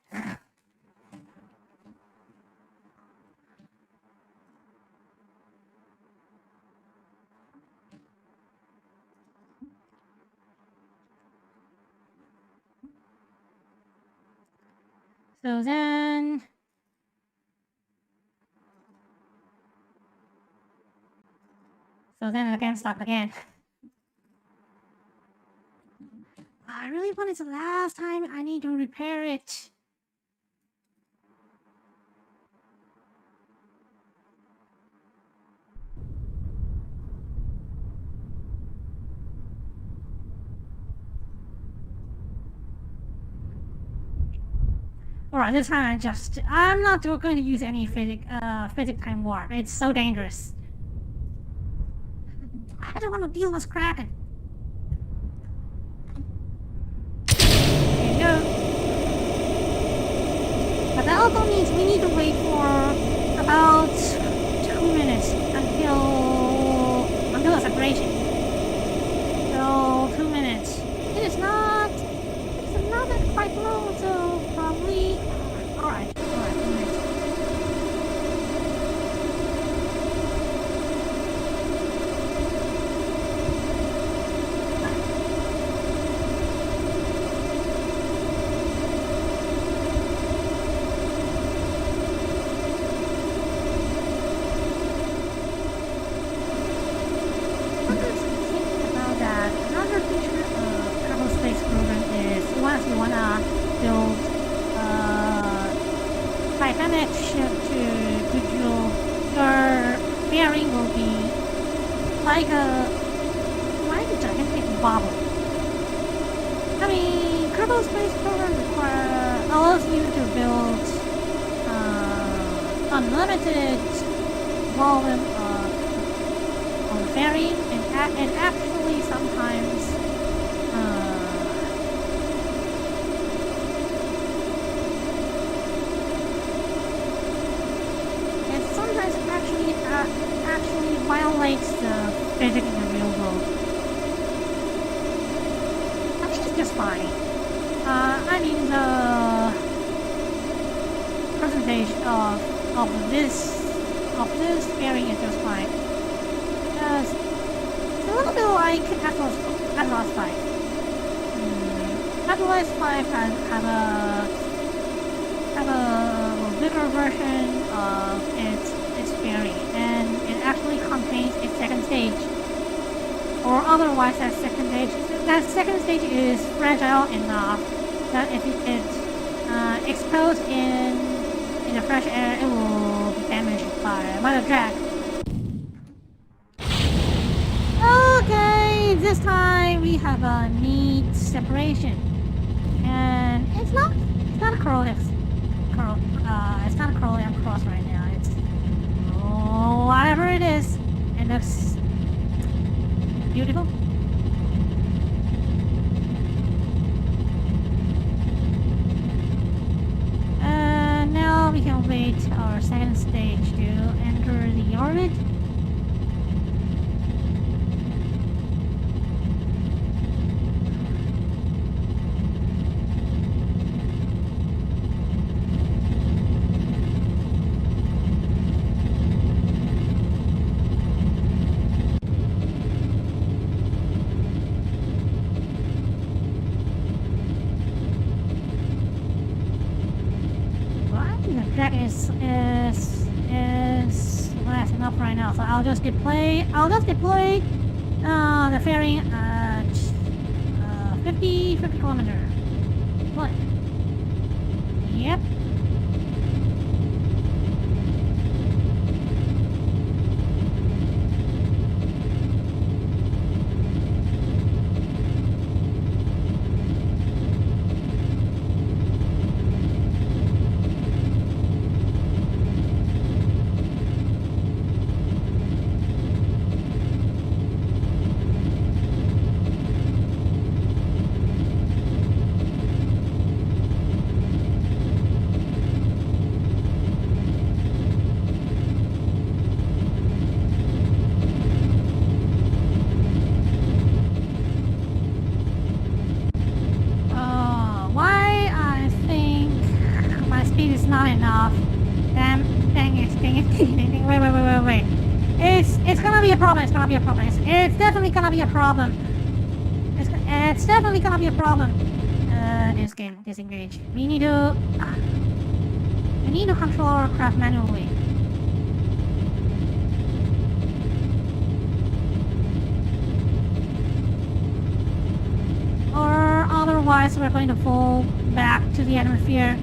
So then again, stop again. I really want it the last time. I need to repair it. Alright, this time I'm not going to use any physics time warp. It's so dangerous. I don't want to deal with Kraken. There you go. But that also means we need to wait for about 2 minutes until the separation. So 2 minutes. It's not that quite long, so probably alright, 2 minutes. Once you wanna build Titanic ship to Jool, your bearing will be like a gigantic bubble. I mean, Kerbal Space Program allows you to build unlimited volume of bearing, and actually sometimes. Actually violates the physics in the real world. I think it's just fine. I mean the percentage of this bearing is just fine. It's a little bit like Atlas 5. Atlas 5 have a bigger version of its bearing, and it actually contains its second stage, or otherwise that second stage is fragile enough that if it's exposed in the fresh air, it will be damaged by the drag. Okay, this time we have a neat separation. And it's not a curl, it's not a curl cross right now. It's whatever it is. It looks beautiful. Now we can wait our second stage to enter the orbit. Track is less enough right now, so I'll just deploy the fairing at 50 kilometer. Deploy. Yep. Not enough. Dang it. Wait. It's gonna be a problem. It's definitely gonna be a problem. It's definitely gonna be a problem. This game, disengage. We need to control our craft manually. Or otherwise we're going to fall back to the atmosphere.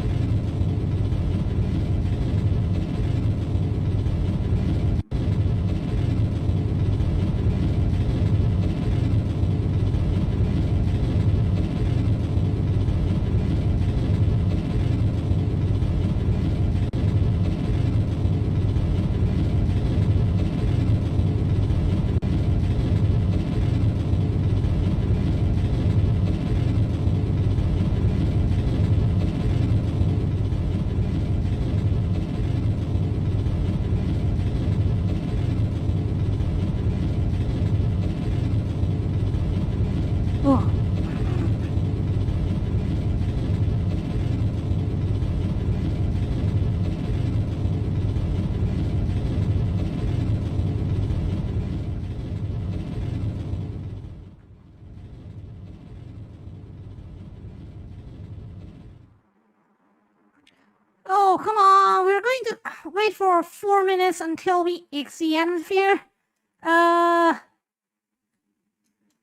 Oh, come on. We're going to wait for 4 minutes until we exceed the atmosphere.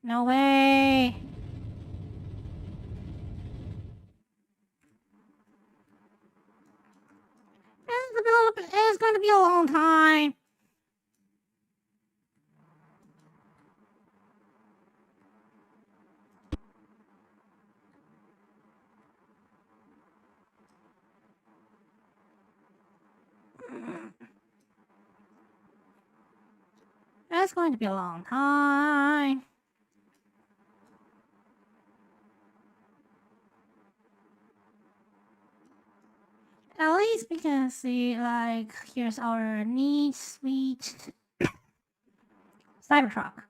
No way. It's going to be a long time. It's going to be a long time. At least we can see, like, here's our neat, sweet Cybertruck.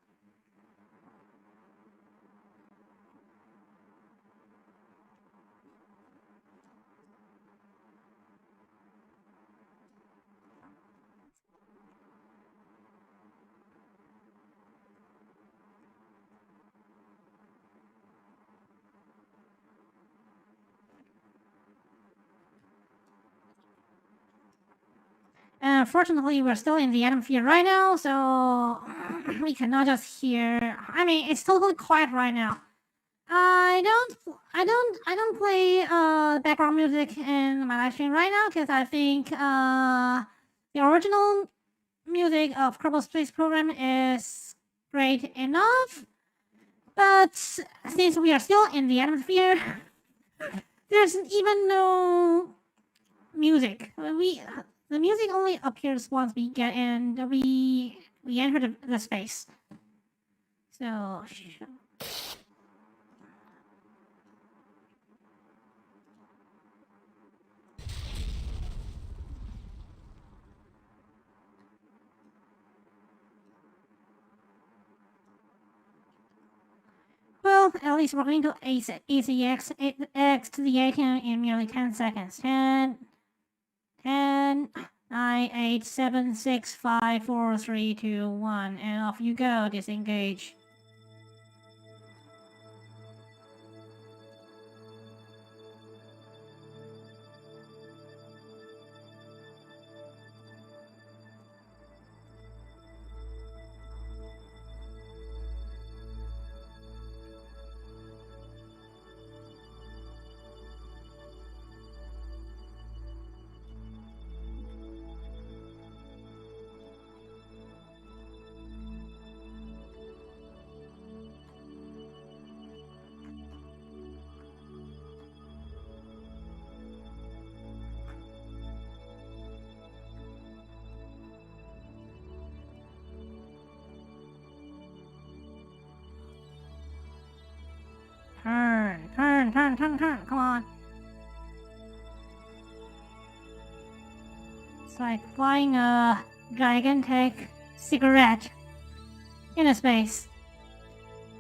Unfortunately, we're still in the atmosphere right now, so we cannot just hear. I mean, it's totally quiet right now. I don't play background music in my live stream right now because I think the original music of Kerbal Space Program is great enough. But since we are still in the atmosphere, there's even no music. The music only appears once we get in. We enter the space. So. Well, at least we're going to ECX X to the ATM in merely 10 seconds. 10, 9, 8, 7, 6, 5, 4, 3, 2, 1, and off you go, disengage. Turn. Come on. It's like flying a gigantic cigarette in a space.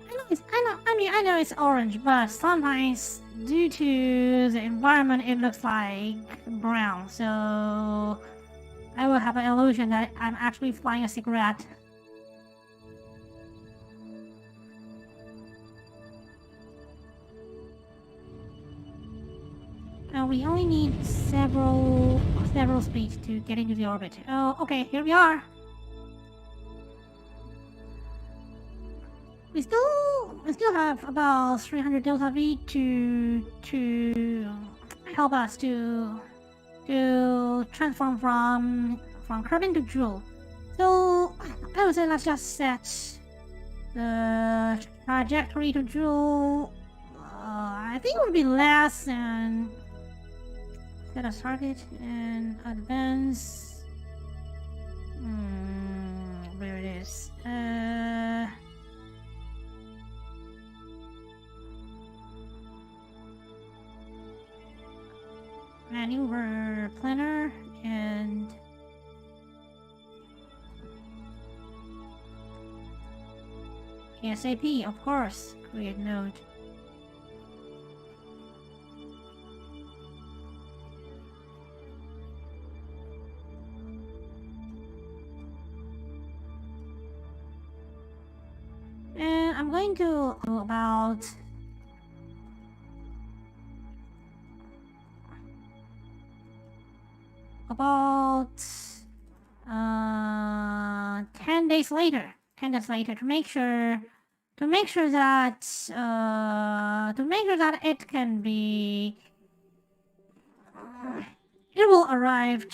I know it's orange, but sometimes due to the environment it looks like brown, so I will have an illusion that I'm actually flying a cigarette. We only need several speeds to get into the orbit. Oh, okay, here we are. We still have about 300 delta V to help us to transform from Kerbin to Jool. So I would say let's just set the trajectory to Jool. I think it would be less than. Set a target and advance. Where it is? Maneuver planner and KSP, of course. Create node. And I'm going to do about 10 days later. 10 days later to make sure that it can be it will arrive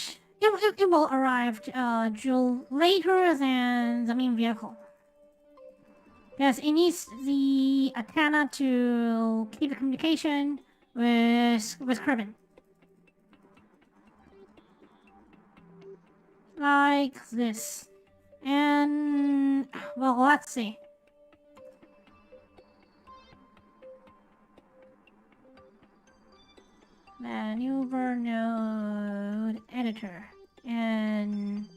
Jool later than the main vehicle. Yes, it needs the antenna to keep the communication with Kerbin. Like this. And well, let's see. Maneuver node editor and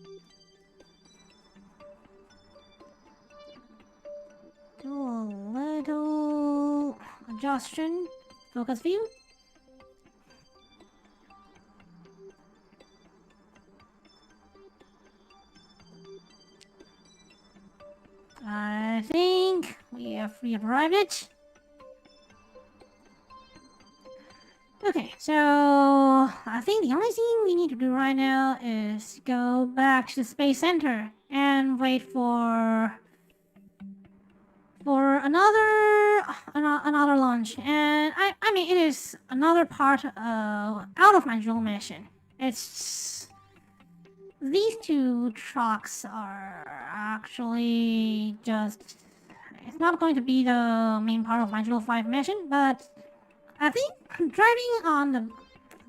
do a little adjustment. Focus view. I think we have arrived it. Okay, so I think the only thing we need to do right now is go back to the Space Center and wait for another launch. And I mean it is another part out of my Jool mission. It's these two trucks are actually just it's not going to be the main part of my Jool5 mission, but I think driving on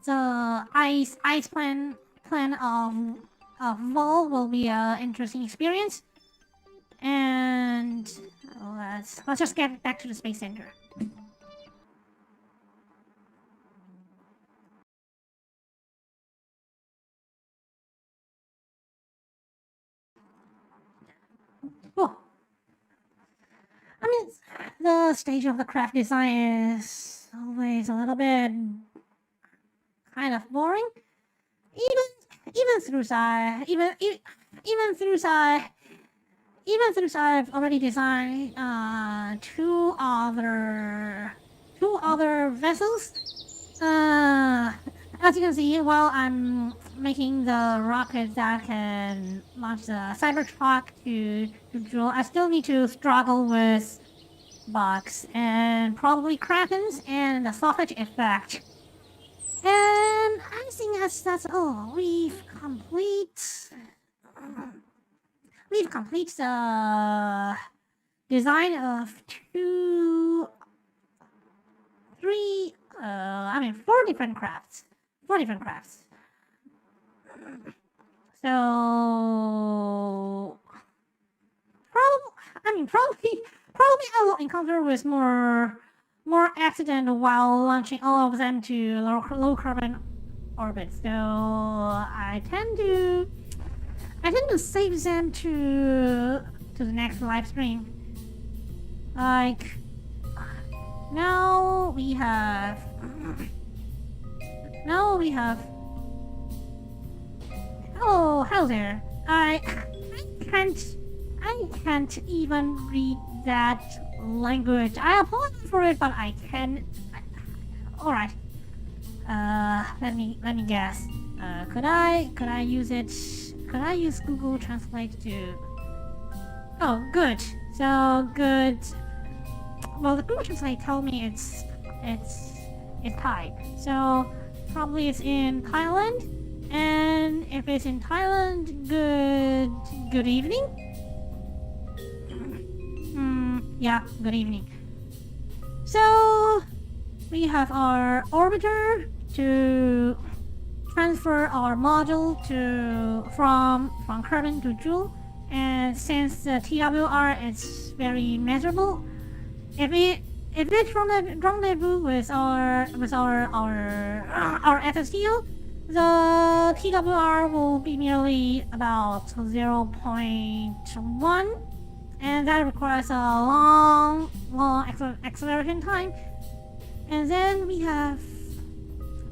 the ice plan of Vol will be an interesting experience. And let's just get back to the space center. Oh, I mean, the stage of the craft design is always a little bit kind of boring. Even through I've already designed two other vessels. As you can see, while I'm making the rocket that can launch the Cybertruck to Jool, I still need to struggle with bugs and probably Krakens and the sausage effect. And I think that's all. We've completed the design of four different crafts. So probably I will encounter with more accident while launching all of them to low carbon orbit. So I tend to save them to the next live stream. Like now we have hello there. I can't even read that language. I apologize for it, but I can. All right. Let me guess. Could I use it? Could I use Google Translate to? Oh, good. So good. Well, the Google Translate told me it's Thai. So probably it's in Thailand. And if it's in Thailand, good evening. Yeah, good evening. So we have our orbiter to transfer our module from Kerbin to Jool, and since the TWR is very measurable, if it's rendezvous with our FSTO, the TWR will be merely about 0.1, and that requires a long acceleration time. And then we have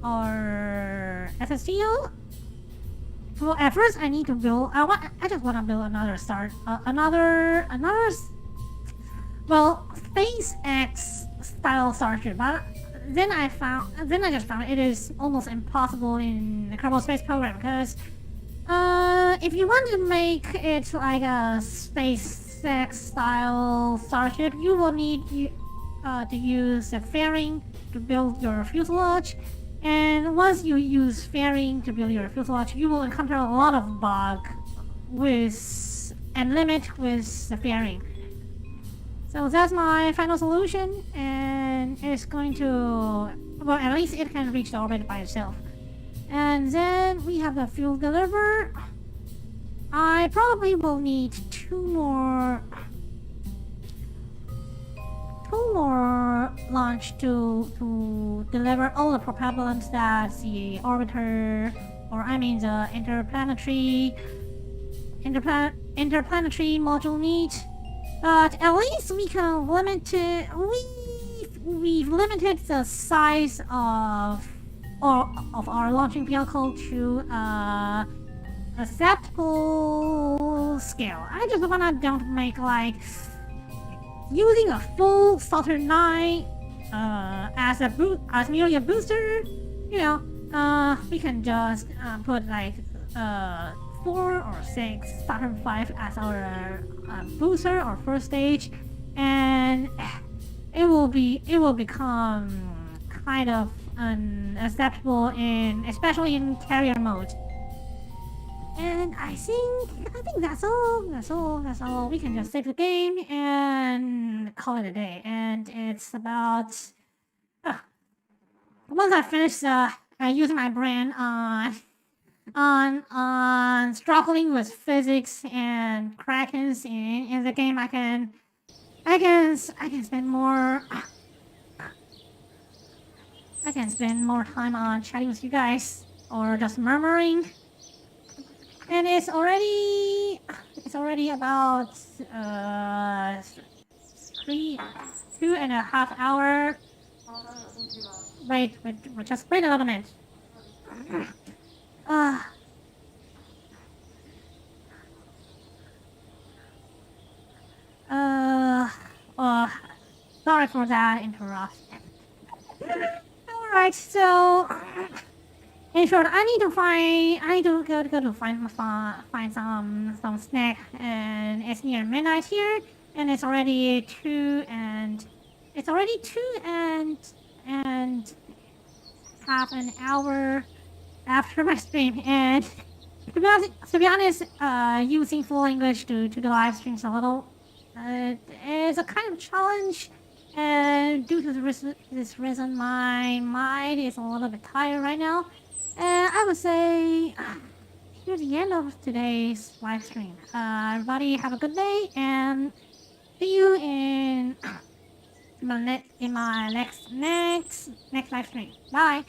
our FSTO. Well, at first I need to build. I just want to build another SpaceX style starship, but then I just found it is almost impossible in the Kerbal Space Program, because if you want to make it like a SpaceX style starship, you will need to use a fairing to build your fuselage, and once you use fairing to build your fuselage, you will encounter a lot of bug and limit with the fairing. So that's my final solution, and it's going to, well, at least it can reach the orbit by itself. And then we have the fuel deliverer. I probably will need two more launch to deliver all the propellants that the orbiter, or I mean the interplanetary module needs. But at least we can we've limited the size of our launching vehicle to acceptable scale. I just don't make like using a full Saturn 9 as merely a booster. You know, we can just put like 4 or 6 Saturn 5 as our booster or first stage, and it will become kind of unacceptable especially in carrier mode. And I think that's all. That's all. We can just save the game and call it a day. And it's about once I finish using my brain on struggling with physics and krakens in the game, I can spend more. I can spend more time on chatting with you guys or just murmuring. And it's already about 2.5 hour. Wait, just wait a little minute. Sorry for that interruption. Alright, so in short, I need to go to find some snack, and it's near midnight here, and it's already two and half an hour after my stream, and to be honest, using full English to the live streams a little is a kind of challenge. And due to this reason, my mind is a little bit tired right now. And I would say here's the end of today's live stream. Everybody have a good day, and see you in my next live stream. Bye.